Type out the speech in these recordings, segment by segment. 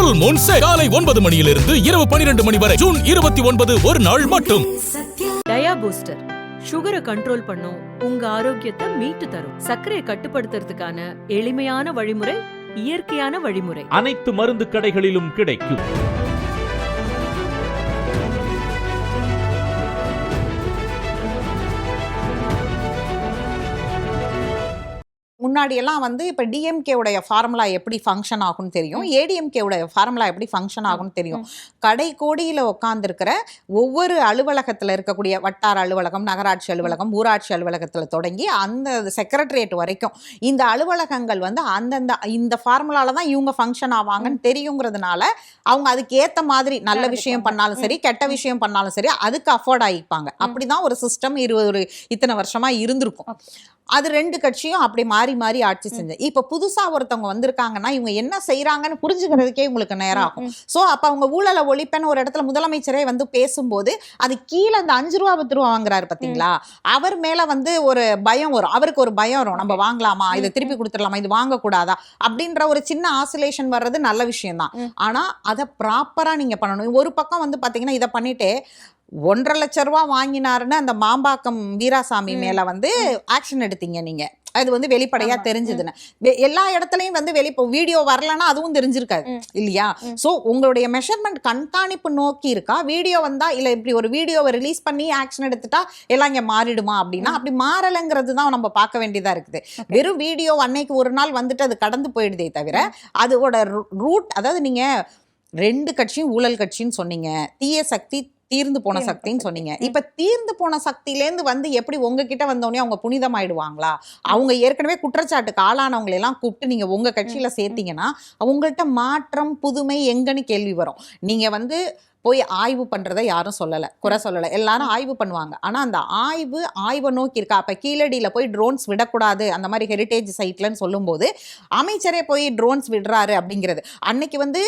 Full Moon sale காலை 9 மணியிலிருந்து இரவு 12 மணி வரை ஜூன் 29 ஒரு நாள் மட்டும். டயா பூஸ்டர் சுகரை கண்ட்ரோல் பண்ணும், உங்க ஆரோக்கியத்தை மீட்டு தரும். சர்க்கரையை கட்டுப்படுத்துறதுக்கான எளிமையான வழிமுறை, இயற்கையான வழிமுறை. அனைத்து மருந்து கடைகளிலும் கிடைக்கும். முன்னாடி எல்லாம் வந்து இப்போ டிஎம்கே உடைய ஃபார்முலா எப்படி ஃபங்க்ஷன் ஆகும்னு தெரியும், ஏடிஎம்கே உடைய ஃபார்முலா எப்படி ஃபங்க்ஷன் ஆகும்னு தெரியும். கடை கோடியில் உட்காந்துருக்கிற ஒவ்வொரு அலுவலகத்தில் இருக்கக்கூடிய வட்டார அலுவலகம், நகராட்சி அலுவலகம், ஊராட்சி அலுவலகத்தில் தொடங்கி அந்த செக்ரட்டரியேட் வரைக்கும் இந்த அலுவலகங்கள் வந்து அந்தந்த இந்த ஃபார்முலால தான் இவங்க ஃபங்க்ஷன் ஆவாங்கன்னு தெரியுங்கிறதுனால அவங்க அதுக்கு ஏற்ற மாதிரி நல்ல விஷயம் பண்ணாலும் சரி, கெட்ட விஷயம் பண்ணாலும் சரி, அதுக்கு அஃபோர்ட் ஆகிப்பாங்க. அப்படிதான் ஒரு சிஸ்டம் இத்தனை வருஷமா இருந்திருக்கும். அது ரெண்டு கட்சியும் அப்படி மாறி மாறி ஆட்சி செஞ்சு இப்போ புதுசா ஒருத்தவங்க வந்திருக்காங்கன்னா இவங்க என்ன செய்யறாங்கன்னு புரிஞ்சுக்கிறதுக்கே உங்களுக்கு நேரம் ஆகும். ஸோ அப்போ அவங்க ஊழலை ஒழிப்பேன்னு ஒரு இடத்துல முதலமைச்சரே வந்து பேசும்போது அது கீழே அந்த 5 ரூபா 10 ரூபா வாங்குறாரு பார்த்தீங்களா, அவர் மேல வந்து ஒரு பயம் வரும், அவருக்கு ஒரு பயம் வரும், நம்ம வாங்கலாமா, இதை திருப்பி கொடுத்துடலாமா, இது வாங்கக்கூடாதா அப்படின்ற ஒரு சின்ன ஆசிலேஷன் வர்றது நல்ல விஷயம் தான். ஆனா அதை ப்ராப்பரா நீங்க பண்ணணும். ஒரு பக்கம் வந்து பாத்தீங்கன்னா இதை பண்ணிட்டு 1.5 லட்சம் ரூபா வாங்கினாருன்னு அந்த மாம்பாக்கம் வீராசாமி மேல வந்து ஆக்ஷன் எடுத்தீங்க நீங்க. அது வந்து வெளிப்படையா தெரிஞ்சதுன்னு எல்லா இடத்துலயும் வந்து வீடியோ வரலன்னா அதுவும் தெரிஞ்சிருக்காது இல்லையா. சோ உங்களுடைய மெஷர்மெண்ட் கண்காணிப்பு நோக்கி இருக்கா, வீடியோ வந்தா இல்ல இப்படி ஒரு வீடியோவை ரிலீஸ் பண்ணி ஆக்ஷன் எடுத்துட்டா எல்லாம் இங்க மாறிடுமா அப்படின்னா அப்படி மாறலைங்கிறது தான் நம்ம பார்க்க வேண்டியதா இருக்குது. வெறும் வீடியோ அன்னைக்கு ஒரு நாள் வந்துட்டு அது கடந்து போயிடுதே தவிர அதோட ரூட், அதாவது நீங்க 2 கட்சியும் ஊழல் கட்சின்னு சொன்னீங்க, தீய சக்தி தீர்ந்து போன சக்தின்னு சொன்னீங்க. இப்ப தீர்ந்து போன சக்தியிலேருந்து வந்து எப்படி உங்ககிட்ட வந்தோடனே அவங்க புனிதமாயிடுவாங்களா? அவங்க ஏற்கனவே குற்றச்சாட்டுக்கு ஆளானவங்களை எல்லாம் கூப்பிட்டு நீங்க உங்க கட்சியில சேர்த்தீங்கன்னா அவங்கள்ட்ட மாற்றம் புதுமை எங்கன்னு கேள்வி வரும். நீங்க வந்து போய் ஆய்வு பண்றதை யாரும் சொல்லலை, குறை சொல்லலை, எல்லாரும் ஆய்வு பண்ணுவாங்க. ஆனா அந்த ஆய்வை நோக்கி இருக்கா? அப்ப கீழடியில போய் ட்ரோன்ஸ் விடக்கூடாது அந்த மாதிரி ஹெரிட்டேஜ் சைட்லன்னு சொல்லும்போது அமைச்சரே போய் ட்ரோன்ஸ் விடுறாரு அப்படிங்கிறது. அன்னைக்கு வந்து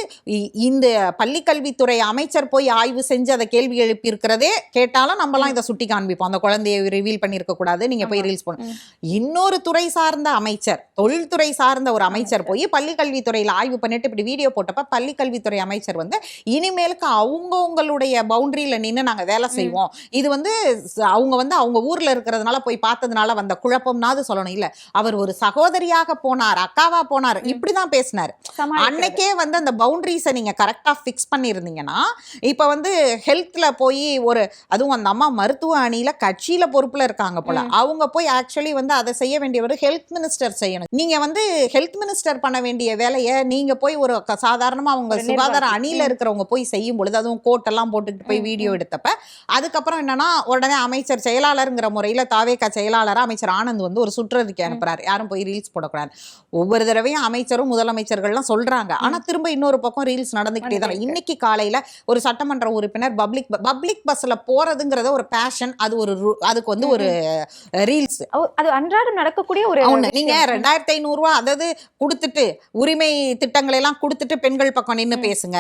இந்த பள்ளிக்கல்வித்துறை அமைச்சர் போய் ஆய்வு செஞ்சு அதை கேள்வி எழுப்பி இருக்கிறதே கேட்டாலும் நம்மலாம் இதை சுட்டி காண்பிப்போம், அந்த குழந்தையை ரிவீல் பண்ணியிருக்க கூடாது, நீங்க போய் ரீல்ஸ் பண்ண. இன்னொரு துறை சார்ந்த அமைச்சர், தொழில்துறை சார்ந்த ஒரு அமைச்சர் போய் பள்ளிக்கல்வித்துறையில ஆய்வு பண்ணிட்டு இப்படி வீடியோ போட்டப்ப பள்ளிக்கல்வித்துறை அமைச்சர் வந்து இனிமேலுக்கு உங்களுடைய பவுண்டரியில நின்று நாங்க வேலை செய்வோம், இது வந்து அவங்க ஊர்ல இருக்கிறதுனால போய் பார்த்ததுனால வந்த குழப்பம்னாது சொல்லணும். இல்ல அவர் ஒரு சகோதரியாக போனார், அக்காவா போனார், இப்படிதான் பேசினார். அன்னைக்கே வந்து அந்த பவுண்டரிஸை நீங்க கரெக்டா ஃபிக்ஸ் பண்ணியிருந்தீங்கன்னா இப்ப வந்து ஹெல்த்ல போய் அதுவும் அந்த அம்மா மருத்துவ அணியில கட்சியில பொறுப்புல இருக்காங்க போல, அவங்க போய் ஆக்சுவலி வந்து அதை செய்ய வேண்டியவர் ஹெல்த் மினிஸ்டர் செய்யணும். நீங்க வந்து ஹெல்த் மினிஸ்டர் பண்ண வேண்டிய வேலையை நீங்க போய் ஒரு சாதாரணமா அவங்க சுகாதார அணியில இருக்கிறவங்க போய் செய்யும் பொழுது, அதுவும் கோட்டெல்லாம் போட்டுக்கிட்டு போய் வீடியோ எடுத்தப்ப அதுக்கப்புறம் என்னன்னா உடனே அமைச்சர் செயலாளருங்கிற முறையில தாவேகா செயலாளரா அமைச்சர் ஆனந்த் வந்து ஒரு சுற்றறிக்கை அனுப்புறாரு, யாரும் போய் ரீல்ஸ் போடக்கூடாது. ஒவ்வொரு தடவையும் அமைச்சரும் முதலமைச்சர்கள்லாம் சொல்றாங்க, ஆனா திரும்ப இன்னொரு பக்கம் ரீல்ஸ் நடந்துகிட்டே தான். இன்னைக்கு காலையில ஒரு சட்டமன்ற உறுப்பினர் பப்ளிக் பஸ்ல போறதுங்கிறத ஒரு பேஷன், அதுக்கு வந்து ஒரு ரீல்ஸ், அது அன்றாடம் நடக்கக்கூடிய ஒரு நீங்க 2500 ரூபா அதாவது கொடுத்துட்டு உரிமை திட்டங்களை எல்லாம் கொடுத்துட்டு பெண்கள் பக்கம் நின்று பேசுங்க,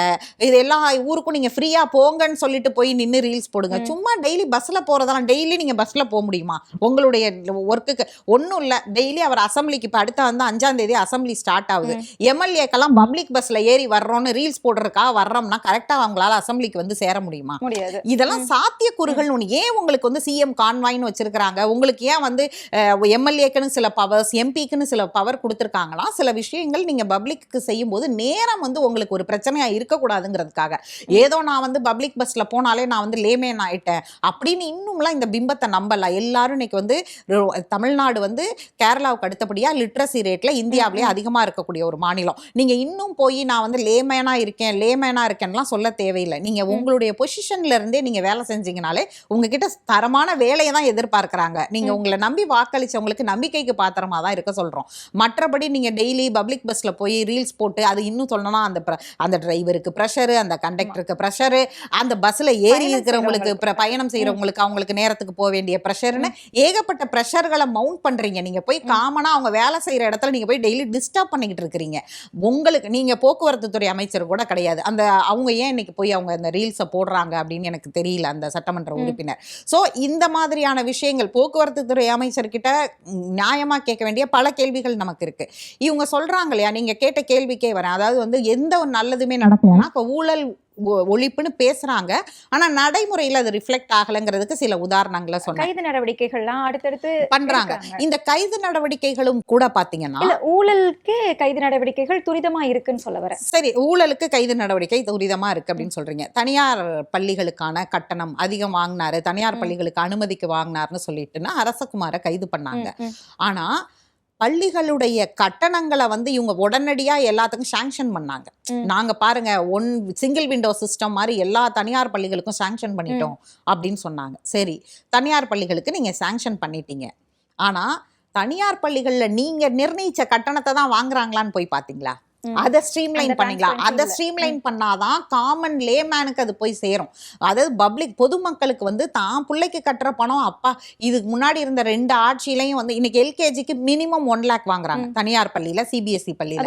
இது எல்லாம் ஊருக்கும் நீங்க ஃப்ரீயா போங்கன்னு சொல்லிட்டு போய் நின்று ரீல்ஸ் போடுங்க. சும்மா டெய்லி பஸ்ல போறதெல்லாம் டெய்லி நீங்க பஸ்ல போக முடியுமா? உங்களுடைய ஒர்க்குக்கு ஒன்றும் இல்லை. டெய்லி அவர் அசம்பிளிக்கு இப்போ அடுத்த வந்து 5ஆம் தேதி அசம்பிளி ஸ்டார்ட் ஆகுது, எம்எல்ஏக்கெல்லாம் பப்ளிக் பஸ்ல ஏறி வர்றோம்னு ரீல்ஸ் போடுறதுக்கா வர்றோம்னா கரெக்டா அவங்களால அசம்பிளிக்கு வந்து சேர முடியுமா? முடியாது. இதெல்லாம் சாத்தியக்கூறுகள். ஏன் உங்களுக்கு வந்து சிஎம் கான்வாய்னு வச்சிருக்கிறாங்க? உங்களுக்கு ஏன் வந்து எம்எல்ஏக்குன்னு சில பவர்ஸ், எம்பிக்குன்னு சில பவர் கொடுத்துருக்காங்களா? சில விஷயங்கள் நீங்க பப்ளிக்கு செய்யும் போது நேரம் வந்து உங்களுக்கு ஒரு பிரச்சனையா இருக்கக்கூடாதுங்கிறதுக்காக ஏதோ நான் வந்து பப்ளிக் பஸ்ல போனாலே நான் வந்து லேமேன் ஆயிட்டேன் அப்படின்னு இன்னும்லாம் இந்த பிம்பத்தை நம்பல. எல்லாரும் இன்னைக்கு வந்து தமிழ்நாடு வந்து கேரளாவுக்கு அடுத்தபடியா லிட்ரஸி ரேட்ல இந்தியாவிலேயே அதிகமா இருக்கக்கூடிய ஒரு மாநிலம். நீங்க இன்னும் போய் நான் வந்து லேமேனா இருக்கேன்லாம் சொல்ல தேவையில்லை. நீங்க உங்களுடைய பொசிஷன்ல இருந்தே நீங்க வேலை செஞ்சீங்கனாலே உங்ககிட்ட தரமான வேலையை தான் எதிர்பார்க்கறாங்க. நீங்க உங்களை நம்பி வாக்களிச்சவங்களுக்கு நம்பிக்கைக்கு பாத்திரமா தான் இருக்க சொல்றோம். மற்றபடி நீங்க டெய்லி பப்ளிக் பஸ்ல போய் ரீல்ஸ் போட்டு அது இன்னும் சொல்லணும்னா அந்த டிரைவருக்கு ப்ரெஷரு, அந்த கண்டக்டருக்கு ப்ரெஷர், ப்ரெஷரு, அந்த பஸ்ல ஏறி பயணம் இருக்கிறவங்களுக்கு செய்றவங்களுக்கு. பயணம் செய்யறவங்களுக்கு அவங்களுக்கு நேரத்துக்கு போக வேண்டிய ப்ரெஷர்னு ஏகப்பட்ட ப்ரெஷர்களை மவுண்ட் பண்றீங்க. நீங்க போய் காமனா அவங்க வேலை செய்யற இடத்துல நீங்க போய் டெய்லி டிஸ்டர்ப் பண்ணிக்கிட்டு இருக்கிறீங்க. உங்களுக்கு நீங்க போக்குவரத்து துறை அமைச்சர் கூட கிடையாது. அந்த அவங்க ஏன் இன்னைக்கு போய் அவங்க அந்த ரீல்ஸை போடுறாங்க அப்படின்னு எனக்கு தெரியல, அந்த சட்டமன்ற உறுப்பினர். ஸோ இந்த மாதிரியான விஷயங்கள் போக்குவரத்து துறை அமைச்சர்கிட்ட நியாயமா கேட்க வேண்டிய பல கேள்விகள் நமக்கு இருக்கு. இவங்க சொல்றாங்க இல்லையா, நீங்க கேட்ட கேள்விக்கே வரேன். அதாவது வந்து எந்த ஒரு நல்லதுமே நடக்கலன்னா இப்போ ஊழல் ஒழிப்புன்னு பேசுறாங்க, ஆனா நடைமுறையில் அது ரிஃப்ளெக்ட் ஆகலைங்கிறதுக்கு சில உதாரணங்களை சொன்னேன். கைது நடவடிக்கைகள்லாம் அடுத்தடுத்து பண்றாங்க. இந்த கைது நடவடிக்கைகளும் கூட பாத்தீங்கன்னா இல்ல ஊழலுக்கு கைது நடவடிக்கைகள் துரிதமா இருக்குன்னு சொல்ல வரேன். சரி, ஊழலுக்கு கைது நடவடிக்கை துரிதமா இருக்கு அப்படின்னு சொல்றீங்க. தனியார் பள்ளிகளுக்கான கட்டணம் அதிகம் வாங்கினாரு, தனியார் பள்ளிகளுக்கு அனுமதிக்கு வாங்கினாருன்னு சொல்லிட்டுன்னா அரசகுமாரை கைது பண்ணாங்க. ஆனா பள்ளிகளுடைய கட்டணங்களை வந்து இவங்க உடனடியா எல்லாத்துக்கும் சாங்ஷன் பண்ணாங்க. நாங்க பாருங்க சிங்கிள் விண்டோ சிஸ்டம் மாதிரி எல்லா தனியார் பள்ளிகளுக்கும் சாங்ஷன் பண்ணிட்டோம் அப்படின்னு சொன்னாங்க. சரி, தனியார் பள்ளிகளுக்கு நீங்க சாங்ஷன் பண்ணிட்டீங்க, ஆனா தனியார் பள்ளிகள்ல நீங்க நிர்ணயிச்ச கட்டணத்தை தான் வாங்குறாங்களான்னு போய் பாத்தீங்களா? அதை ஸ்ட்ரீம்லைன் பண்ணிக்கலாம். அதை ஸ்ட்ரீம்லைன் பண்ணாதான் காமன் லேமேனுக்கு அது போய் சேரும். அதாவது பப்ளிக் பொதுமக்களுக்கு வந்து தான் பிள்ளைக்கு கட்டுற பணம், அப்பா இதுக்கு முன்னாடி இருந்த 2 ஆட்சியிலையும் வந்து இன்னைக்கு எல்கேஜிக்கு மினிமம் 1 lakh வாங்குறாங்க தனியார் பள்ளியில, சிபிஎஸ்இ பள்ளியில.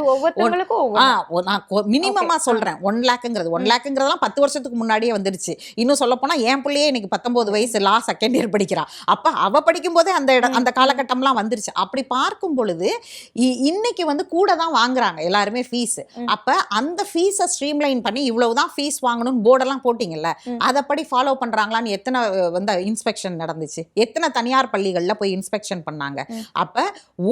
நான் மினிமமா சொல்றேன் 1 lakhங்கிறது. 1 lakhங்கிறதெல்லாம் 10 வருஷத்துக்கு முன்னாடியே வந்துருச்சு. இன்னும் சொல்ல போனா என் பிள்ளையே இன்னைக்கு 19 வயசு லா செகண்ட் இயர் படிக்கிறா. அப்ப அவ படிக்கும் போதே அந்த காலகட்டம்லாம் வந்துருச்சு. அப்படி பார்க்கும் பொழுது இன்னைக்கு வந்து கூட தான் வாங்குறாங்க எல்லாருமே ஃபீஸ். அப்ப அந்த ஃபீஸை ஸ்ட்ரீம்லைன் பண்ணி இவ்வளவுதான் ஃபீஸ் வாங்கணும் போர்டெல்லாம் போட்டிங்கல்ல, அதப்படி ஃபாலோ பண்றாங்களான்னு எத்தனை வந்து இன்ஸ்பெக்ஷன் நடந்துச்சு? எத்தனை தனியார் பள்ளிகள்ல போய் இன்ஸ்பெக்ஷன் பண்ணாங்க? அப்ப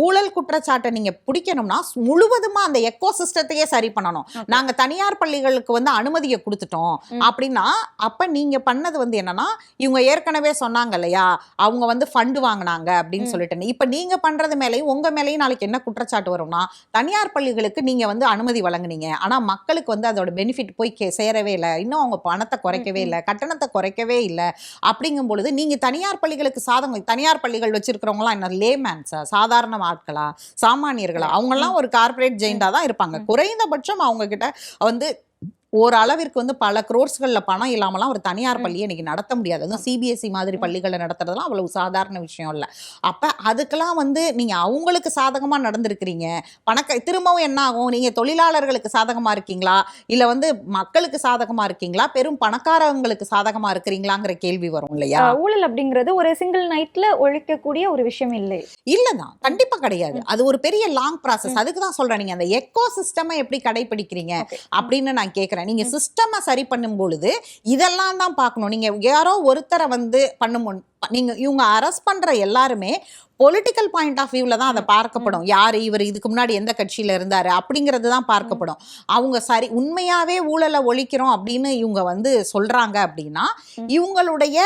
ஊழல் குற்றச்சாட்டை நீங்க பிடிக்கணும்னா முழுவதுமா அந்த எக்கோ சிஸ்டத்தையே சரி பண்ணணும். நாங்க தனியார் பள்ளிகளுக்கு வந்து அனுமதியை கொடுத்துட்டோம் அப்படின்னா அப்ப நீங்க பண்ணது வந்து என்னன்னா, இவங்க ஏற்கனவே சொன்னாங்க இல்லையா, அவங்க வந்து ஃபண்டு வாங்கினாங்க அப்படின்னு சொல்லிட்டு. இப்ப நீங்க பண்றது மேலேயும் உங்க மேலேயும் நாளைக்கு என்ன குற்றச்சாட்டு வரும்னா, தனியார் பள்ளிகளுக்கு நீங்க வந்து அனுமதி வழங்குனீங்க, ஆனா மக்களுக்கு வந்து அதோட பெனிஃபிட் போய் சேரவே இல்லை, இன்னும் அவங்க பணத்தை குறைக்கவே இல்லை, கட்டணத்தை குறைக்கவே இல்லை. அப்படிங்கும் பொழுது நீங்க தனியார் பள்ளிகளுக்கு தனியார் பள்ளிகள் வச்சிருக்கிறவங்களாம் என்ன லேமேன்ஸா, சாதாரண ஆட்களா, சாமானியர்களா? அவங்கெல்லாம் ஒரு கார்பரேட் ஜெயிண்டா தான் இருப்பாங்க. குறைந்தபட்சம் அவங்க கிட்ட வந்து ஒரு அளவிற்கு வந்து பல குரோர்ஸ்கள்ல பணம் இல்லாமலாம் ஒரு தனியார் பள்ளியை இன்னைக்கு நடத்த முடியாது. அதுவும் சிபிஎஸ்இ மாதிரி பள்ளிகளை நடத்துறதுலாம் அவ்வளவு சாதாரண விஷயம் இல்லை. அப்ப அதுக்கெல்லாம் வந்து நீங்க அவங்களுக்கு சாதகமா நடந்திருக்கிறீங்க. திரும்பவும் என்ன ஆகும்? நீங்க தொழிலாளர்களுக்கு சாதகமா இருக்கீங்களா, இல்ல வந்து மக்களுக்கு சாதகமா இருக்கீங்களா, பெரும் பணக்காரங்களுக்கு சாதகமா இருக்கிறீங்களாங்கிற கேள்வி வரும் இல்லையா? ஊழல் அப்படிங்கிறது ஒரு சிங்கிள் நைட்ல ஒழிக்கக்கூடிய ஒரு விஷயம் இல்லை. இல்லதான், கண்டிப்பா கிடையாது. அது ஒரு பெரிய லாங் ப்ராசஸ். அதுக்கு தான் சொல்றேன், நீங்க அந்த எக்கோ சிஸ்டமை எப்படி கடைபிடிக்கிறீங்க அப்படின்னு நான் கேட்கிறேன். நீங்க சிஸ்டமை சரி பண்ணும் பொழுது இதெல்லாம் தான் பார்க்கணும். நீங்க யாரோ ஒருத்தரை வந்து நீங்க இவங்க அரெஸ்ட் பண்ற எல்லாருமே பொலிட்டிக்கல் பாயிண்ட் ஆஃப் வியூல தான் அதை பார்க்கப்படும். யாரு இவர், இதுக்கு முன்னாடி எந்த கட்சியில இருந்தாரு அப்படிங்கிறது தான் பார்க்கப்படும். அவங்க சரி உண்மையாவே ஊழலை ஒழிக்கிறோம் அப்படின்னு இவங்க வந்து சொல்றாங்க அப்படின்னா, இவங்களுடைய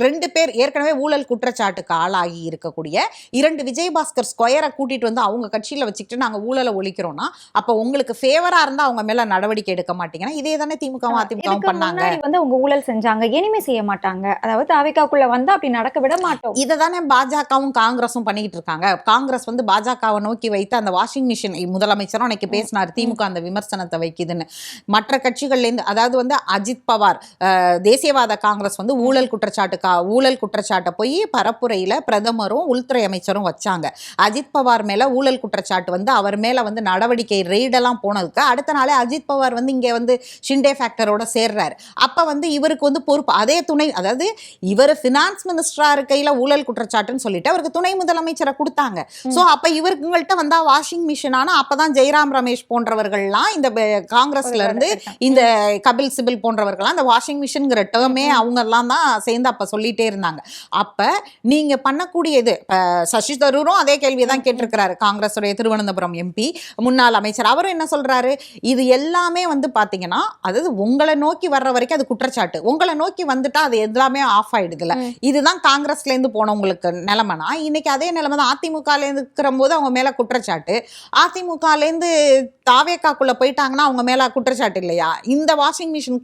2 பேர் ஏற்கனவே ஊழல் குற்றச்சாட்டுக்கு ஆளாகி இருக்கக்கூடிய 2 விஜயபாஸ்கர் ஸ்கொயரை கூட்டிட்டு வந்து அவங்க கட்சியில வச்சுக்கிட்டு நாங்க ஊழலை ஒழிக்கிறோம்னா, அப்ப உங்களுக்கு ஃபேவரா இருந்தா அவங்க மேல நடவடிக்கை எடுக்க மாட்டீங்கன்னா, இதே தானே திமுக அதிமுக பண்ணாங்க. வந்து அவங்க ஊழல் செஞ்சாங்க, இனிமே செய்ய மாட்டாங்க, அதாவது அவைக்காக்குள்ள வந்தா அப்படி நடக்க விட மாட்டோம். இதை தானே பாஜகவும் காங்கிரஸும் பண்ணிட்டு இருக்காங்க. காங்கிரஸ் வந்து பாஜகவை நோக்கி வைத்து அந்த வாஷிங் மிஷின் முதலமைச்சரும் அன்னைக்கு பேசினார், திமுக அந்த விமர்சனத்தை வைக்குதுன்னு. மற்ற கட்சிகள்லேருந்து, அதாவது வந்து அஜித் பவார் தேசியவாத காங்கிரஸ் வந்து ஊழல் குற்றச்சாட்டை போய் பரப்புரையில பிரதமரும் உள்துறை அமைச்சரும் வச்சாங்க. அஜித் பவார் மேல ஊழல் குற்றச்சாட்டு வந்து அவர் மேல வந்து நடவடிக்கை ரெய்டெல்லாம் போனதுக்கு அடுத்த நாளே அஜித் பவார் வந்து இங்க வந்து ஷிண்டே ஃபேக்டரோட சேர்றாரு. அப்ப வந்து இவருக்கு வந்து பொறுப்பு அதே துணை, அதாவது இவர் பினான்ஸ் மினிஸ்டரா இருக்கையில ஊழல் குற்றச்சாட்டுன்னு சொல்லிட்டு அவருக்கு துணை முதலமைச்சரை கொடுத்தாங்க. சோ அப்ப இவர்கள்ட்ட வந்தா வாஷிங் மிஷின் ஆனா அப்பதான் ஜெயராம் ரமேஷ் போன்றவர்கள்லாம் இந்த காங்கிரஸ்ல இருந்து இந்த கபில் சிபில் போன்றவர்கள்லாம் இந்த வாஷிங் மிஷின்ங்கிற டேர்மே அவங்க எல்லாம் தான் சேர்ந்து அப்ப சொல்லிட்டே இருந்தாங்க. அப்ப நீங்க பண்ணக்கூடியது, சசி தரூரும் அதே கேள்வியை தான் கேட்டிருக்கிறாரு, காங்கிரஸ் திருவனந்தபுரம் எம்பி முன்னாள் அமைச்சர். அவரும் என்ன சொல்றாரு, இது எல்லாமே வந்து பாத்தீங்கன்னா அதாவது உங்களை நோக்கி வர்ற வரைக்கும் அது குற்றச்சாட்டு, உங்களை நோக்கி வந்துட்டா அது எல்லாமே ஆஃப் ஆயிடுதுல. இதுதான் காங்கிரஸ்ல இருந்து போனவங்களுக்கு நிலைமைனா இன்னைக்கு அதே நிலைமை தான். அதிமுகலேருந்து இருக்கிற போது அவங்க மேல குற்றச்சாட்டு, அதிமுகலேருந்து தாவேக்காக்குள்ள போயிட்டாங்கன்னா அவங்க மேல குற்றச்சாட்டு இல்லையா? இந்த வாஷிங் மிஷின்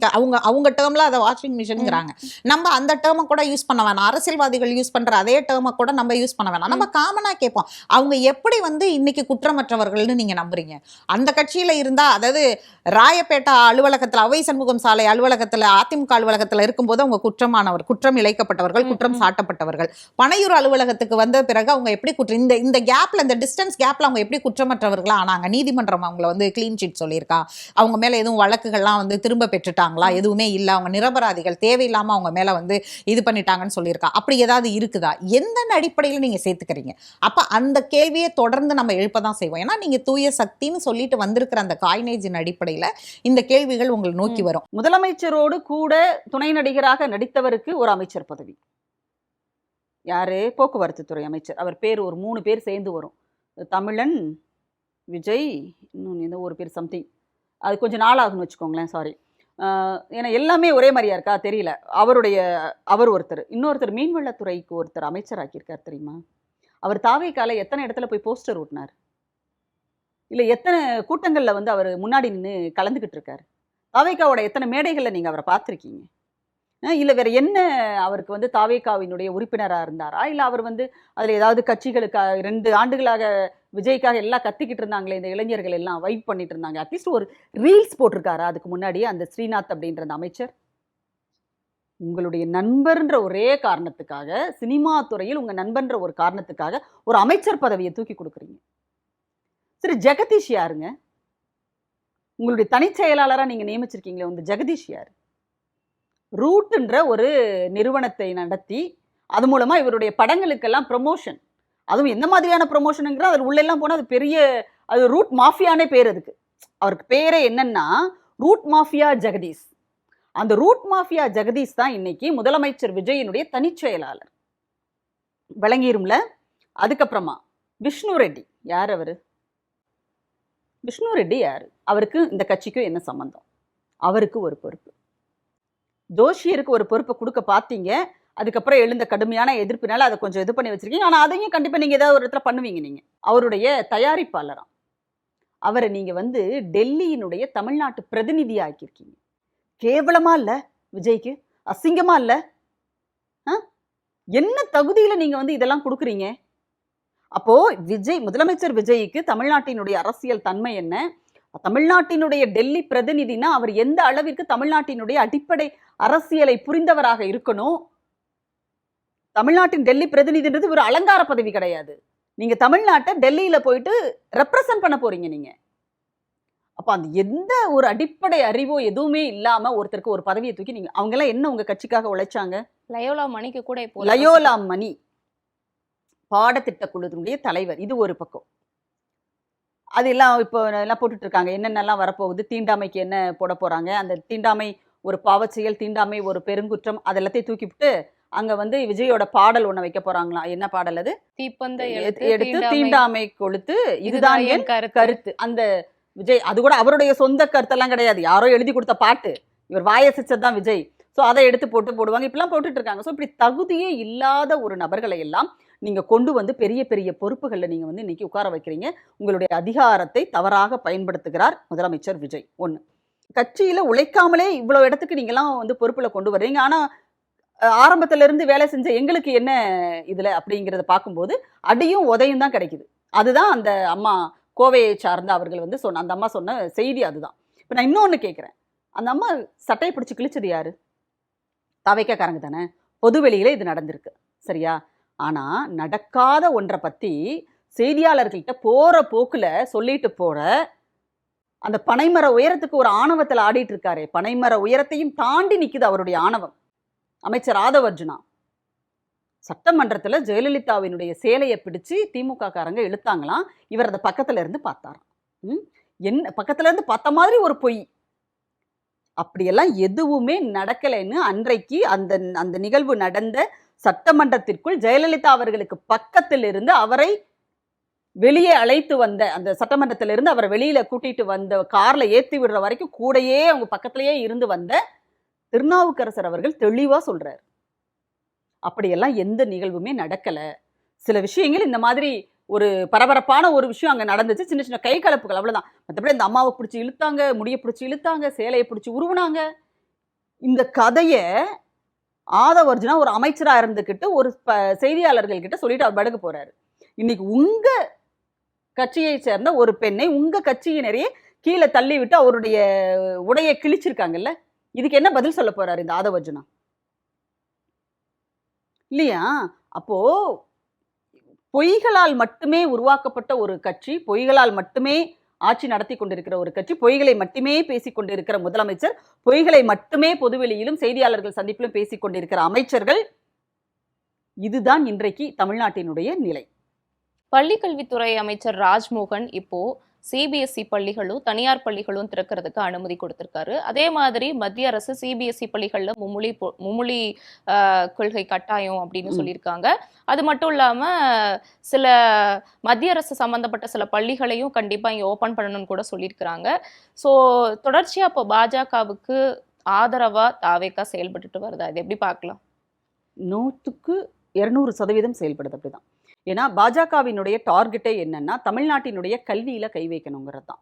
அவங்க டேர்ம்ல அதை வாஷிங் மிஷின்ங்கிறாங்க. நம்ம அந்த டேர்மை கூட யூஸ் பண்ண வேணாம். அரசியல்வாதிகள் யூஸ் பண்ற அதே டேர்மை கூட நம்ம யூஸ் பண்ண வேணாம். நம்ம காமனா கேட்போம், அவங்க எப்படி இன்னைக்கு குற்றமற்றவர்கள்னு நீங்க நம்புறீங்க? அந்த கட்சியில இருந்தா, அதாவது ராயப்பேட்டை அலுவலகத்துல, அவை சண்முகம் சாலை அலுவலகத்துல, அதிமுக அலுவலகத்துல இருக்கும்போது அவங்க குற்றமானவர், குற்றம் இழைக்கப்பட்டவர்கள், குற்றம் சாட்டப்பட்டவர்கள். பனையூர் அலுவலகத்துக்கு வந்த பிறகு அவங்க எப்படி இந்த கேப்ல, இந்த டிஸ்டன்ஸ் கேப்ல அவங்க எப்படி குற்றமற்றவர்களா ஆனாங்க? நீதிமன்றம் அவங்கள கிளீன் சீட் சொல்லியிருக்கா? அவங்க மேல எதுவும் வழக்குகள்லாம் திரும்ப பெற்றுட்டாங்களா? எதுவுமே இல்ல, அவங்க நிரபராதிகள், தேவையில்லாம அவங்க மேல இது பண்ணிட்டாங்கன்னு சொல்லியிருக்கா? அப்படி ஏதாவது இருக்குதா? எந்த அடிப்படையில் நீங்க சேர்த்துக்கிறீங்க? அப்ப அந்த கேள்வியை தொடர்ந்து நம்ம எழுப்பதான் செய்வோம். ஏன்னா நீங்க தூய சக்தின்னு சொல்லிட்டு வந்திருக்கிற அந்த காய்னேஜின் அடிப்படையில இந்த கேள்விகள் உங்களை நோக்கி வரும். முதலமைச்சரோடு கூட துணை நடிகராக நடித்தவருக்கு ஒரு அமைச்சர் பதவி. யாரு? போக்குவரத்து துறை அமைச்சர். அவர் பேர் ஒரு 3 பேர் சேர்ந்து வரும். தமிழன், விஜய், இன்னொன்று ஏதோ ஒரு பேர் சம்திங். அது கொஞ்சம் நாள் ஆகும்னு வச்சுக்கோங்களேன், சாரி. ஏன்னா எல்லாமே ஒரே மாதிரியா இருக்கா தெரியல. அவர் ஒருத்தர், இன்னொருத்தர் மீன்வளத்துறைக்கு ஒருத்தர் அமைச்சராக்கியிருக்கார் தெரியுமா? அவர் தாவேக்கால எத்தனை இடத்துல போய் போஸ்டர் ஓட்டினார், இல்லை எத்தனை கூட்டங்களில் அவர் முன்னாடி நின்று கலந்துக்கிட்டு இருக்காரு? தாவேக்காவோட எத்தனை மேடைகளில் நீங்கள் அவரை பார்த்துருக்கீங்க? இல்லை வேற என்ன அவருக்கு தாவேக்காவினுடைய உறுப்பினராக இருந்தாரா? இல்லை அவர் அதில் ஏதாவது கட்சிகளுக்காக 2 ஆண்டுகளாக விஜய்க்காக எல்லாம் கத்திக்கிட்டு இருந்தாங்களே இந்த இளைஞர்கள் எல்லாம் வைப் பண்ணிட்டு இருந்தாங்க, அட்லீஸ்ட் ஒரு ரீல்ஸ் போட்டிருக்காரா அதுக்கு முன்னாடியே அந்த ஸ்ரீநாத் அப்படின்ற அந்த அமைச்சர்? உங்களுடைய நண்பர்ன்ற ஒரே காரணத்துக்காக, சினிமா துறையில் உங்கள் நண்பன்ற ஒரு காரணத்துக்காக ஒரு அமைச்சர் பதவியை தூக்கி கொடுக்குறீங்க. சரி, ஜெகதீஷ் யாருங்க? உங்களுடைய தனிச் செயலாளராக நீங்கள் நியமிச்சிருக்கீங்களே, இந்த ஜெகதீஷ் யார்? ரூட்ன்ற ஒரு நிறுவனத்தை நடத்தி அது மூலமாக இவருடைய படங்களுக்கெல்லாம் ப்ரமோஷன், அதுவும் எந்த மாதிரியான ப்ரமோஷனுங்கிற அதில் உள்ளெல்லாம் போனால் அது பெரிய, அது ரூட் மாஃபியானே பேர். அதுக்கு அவருக்கு பேரே என்னன்னா ரூட் மாஃபியா ஜெகதீஷ். அந்த ரூட் மாஃபியா ஜெகதீஷ் தான் இன்னைக்கு முதலமைச்சர் விஜயினுடைய தனிச் செயலாளர். விளங்கிரும்ல? அதுக்கப்புறமா விஷ்ணு ரெட்டி யார்? அவரு விஷ்ணு ரெட்டி யாரு? அவருக்கு இந்த கட்சிக்கும் என்ன சம்பந்தம்? அவருக்கு ஒரு பொறுப்பு, ஜோஷியருக்கு ஒரு பொறுப்பை கொடுக்க பார்த்தீங்க. அதுக்கப்புறம் எழுந்த கடுமையான எதிர்ப்பினால அதை கொஞ்சம் இது பண்ணி வச்சிருக்கீங்க. ஆனால் அதையும் கண்டிப்பாக நீங்கள் ஏதாவது ஒரு இடத்துல பண்ணுவீங்க. நீங்கள் அவருடைய தயாரிப்பாளராம். அவரை நீங்கள் டெல்லியினுடைய தமிழ்நாட்டு பிரதிநிதியா ஆக்கியிருக்கீங்க. கேவலமா இல்லை விஜய்க்கு? அசிங்கமா இல்லை? என்ன தகுதியில் நீங்கள் இதெல்லாம் கொடுக்குறீங்க? அப்போ முதலமைச்சர் விஜய்க்கு தமிழ்நாட்டினுடைய அரசியல் தன்மை என்ன? தமிழ்நாட்டினுடைய டெல்லி பிரதிநிதினா அவர் எந்த அளவிற்கு தமிழ்நாட்டினுடைய அடிப்படை அரசியலை புரிந்தவராக இருக்கணும்? தமிழ்நாட்டின் டெல்லி பிரதிநிதின்றது ஒரு அலங்கார பதவி கிடையாது. நீங்க தமிழ்நாட்டை டெல்லியில போயிட்டு ரெப்ரசன்ட் பண்ண போறீங்க நீங்க. அப்ப அந்த எந்த ஒரு அடிப்படை அறிவோ எதுவுமே இல்லாம ஒருத்தருக்கு ஒரு பதவியை தூக்கி நீங்க, அவங்க எல்லாம் என்ன உங்க கட்சிக்காக உழைச்சாங்க? லயோலா மணிக்கு கூட இப்போ லயோலா மணி பாடத்திட்ட குழுவினுடைய தலைவர். இது ஒரு பக்கம். அது எல்லாம் இப்போ எல்லாம் போட்டுட்டு இருக்காங்க, என்னென்னலாம் வரப்போகுது, தீண்டாமைக்கு என்ன போட போறாங்க, அந்த தீண்டாமை ஒரு பாவச்செயல், தீண்டாமை ஒரு பெருங்குற்றம், அதெல்லாத்தையும் தூக்கிவிட்டு அங்க விஜயோட பாடல் ஒண்ணு வைக்க போறாங்களாம். என்ன பாடல் அது? தீப்பந்த எடுத்து தீண்டாமை கொளுத்து இதுதான் என் கருத்து. அந்த விஜய் அது கூட அவருடைய சொந்த கருத்தெல்லாம் கிடையாது, யாரோ எழுதி கொடுத்த பாட்டு, இவர் வாயசிச்சதுதான் விஜய். ஸோ அதை எடுத்து போடுவாங்க, இப்படிலாம் போட்டுட்டு இருக்காங்க. ஸோ இப்படி தகுதியே இல்லாத ஒரு நபர்களை எல்லாம் நீங்க கொண்டு பெரிய பெரிய பொறுப்புகளில் நீங்க இன்னைக்கு உட்கார வைக்கிறீங்க. உங்களுடைய அதிகாரத்தை தவறாக பயன்படுத்துகிறார் முதலமைச்சர் விஜய். ஒன்று, கட்சியில உழைக்காமலே இவ்வளவு இடத்துக்கு நீங்கெல்லாம் பொறுப்புல கொண்டு வர்றீங்க. ஆனா ஆரம்பத்துல இருந்து வேலை செஞ்ச எங்களுக்கு என்ன இதுல அப்படிங்கிறத பார்க்கும்போது அடியும் உதையும் தான் கிடைக்குது. அதுதான் அந்த அம்மா கோவையை சார்ந்த அவர்கள் சொன்ன அந்த அம்மா சொன்ன செய்தி அதுதான். இப்போ நான் இன்னொன்று கேட்குறேன், அந்த அம்மா சட்டையை பிடிச்சி கிழிச்சது யாரு? தவைக்காரங்க தானே. பொதுவெளியில இது நடந்திருக்கு, சரியா? ஆனா நடக்காத ஒன்றை பத்தி செய்தியாளர்கள்ட்ட போற போக்குல சொல்லிட்டு போற அந்த பனைமர உயரத்துக்கு ஒரு ஆணவத்தில் ஆடிட்டு இருக்காரு. பனைமர உயரத்தையும் தாண்டி நிக்குது அவருடைய ஆணவம். அமைச்சர் ஆதவர்ஜுனா சட்டமன்றத்தில் ஜெயலலிதாவினுடைய சேலையை பிடிச்சு திமுக காரங்க இழுத்தாங்களாம். இவர் அந்த பக்கத்துல இருந்து பார்த்தாராம். என்ன பக்கத்துல இருந்து பார்த்த மாதிரி ஒரு பொய். அப்படியெல்லாம் எதுவுமே நடக்கலைன்னு அன்றைக்கு அந்த அந்த நிகழ்வு நடந்த சட்டமன்றத்திற்குள் ஜெயலலிதா அவர்களுக்கு பக்கத்தில் இருந்து அவரை வெளியே அழைத்து வந்த, அந்த சட்டமன்றத்திலிருந்து அவரை வெளியில கூட்டிட்டு வந்த, கார்ல ஏற்றி விடுற வரைக்கும் கூடையே அவங்க பக்கத்திலேயே இருந்து வந்த திருநாவுக்கரசர் அவர்கள் தெளிவா சொல்றாரு, அப்படியெல்லாம் எந்த நிகழ்வுமே நடக்கல. சில விஷயங்கள் இந்த மாதிரி ஒரு பரபரப்பான ஒரு விஷயம் அங்கே நடந்துச்சு, சின்ன சின்ன கை கலப்புகள், அவ்வளோதான். மற்றபடி இந்த அம்மாவை பிடிச்சி இழுத்தாங்க, முடியை பிடிச்சி இழுத்தாங்க, சேலையை பிடிச்சி உருவுனாங்க. இந்த கதையை ஆதவர்ஜுனா ஒரு அமைச்சராக இருந்துக்கிட்டு ஒரு செய்தியாளர்கள் கிட்ட சொல்லிட்டு அவர் படுக்க போறாரு. இன்னைக்கு உங்க கட்சியை சேர்ந்த ஒரு பெண்ணை உங்க கட்சியினரையே கீழே தள்ளி விட்டு அவருடைய உடையை கிழிச்சிருக்காங்கல்ல, இதுக்கு என்ன பதில் சொல்ல போறாரு இந்த ஆதவர்ஜுனா? இல்லையா? அப்போ பொய்களால் மட்டுமே உருவாக்கப்பட்ட ஒரு கட்சி, பொய்களால் மட்டுமே ஆட்சி நடத்தி கொண்டிருக்கிற ஒரு கட்சி, பொய்களை மட்டுமே பேசிக் கொண்டிருக்கிற முதலமைச்சர், பொய்களை மட்டுமே பொதுவெளியிலும் செய்தியாளர்கள் சந்திப்பிலும் பேசிக் கொண்டிருக்கிற அமைச்சர்கள், இதுதான் இன்றைக்கு தமிழ்நாட்டினுடைய நிலை. பள்ளிக்கல்வித்துறை அமைச்சர் ராஜ்மோகன் இப்போ சிபிஎஸ்இ பள்ளிகளும் தனியார் பள்ளிகளும் திறக்கிறதுக்கு அனுமதி கொடுத்திருக்காரு. அதே மாதிரி மத்திய அரசு சிபிஎஸ்இ பள்ளிகள்ல மும்மொழி கொள்கை கட்டாயம் அப்படின்னு சொல்லியிருக்காங்க. அது மட்டும் இல்லாம சில மத்திய அரசு சம்பந்தப்பட்ட சில பள்ளிகளையும் கண்டிப்பா இங்க ஓபன் பண்ணணும்னு கூட சொல்லியிருக்கிறாங்க. ஸோ தொடர்ச்சியா இப்போ பாஜகவுக்கு ஆதரவா தாவேகா செயல்பட்டுட்டு வருதா? இது எப்படி பார்க்கலாம்? 100% செயல்படுது. அப்படிதான். ஏன்னா பாஜகவினுடைய டார்கெட்டே என்னன்னா தமிழ்நாட்டினுடைய கல்வியில கை வைக்கணுங்கிறது தான்.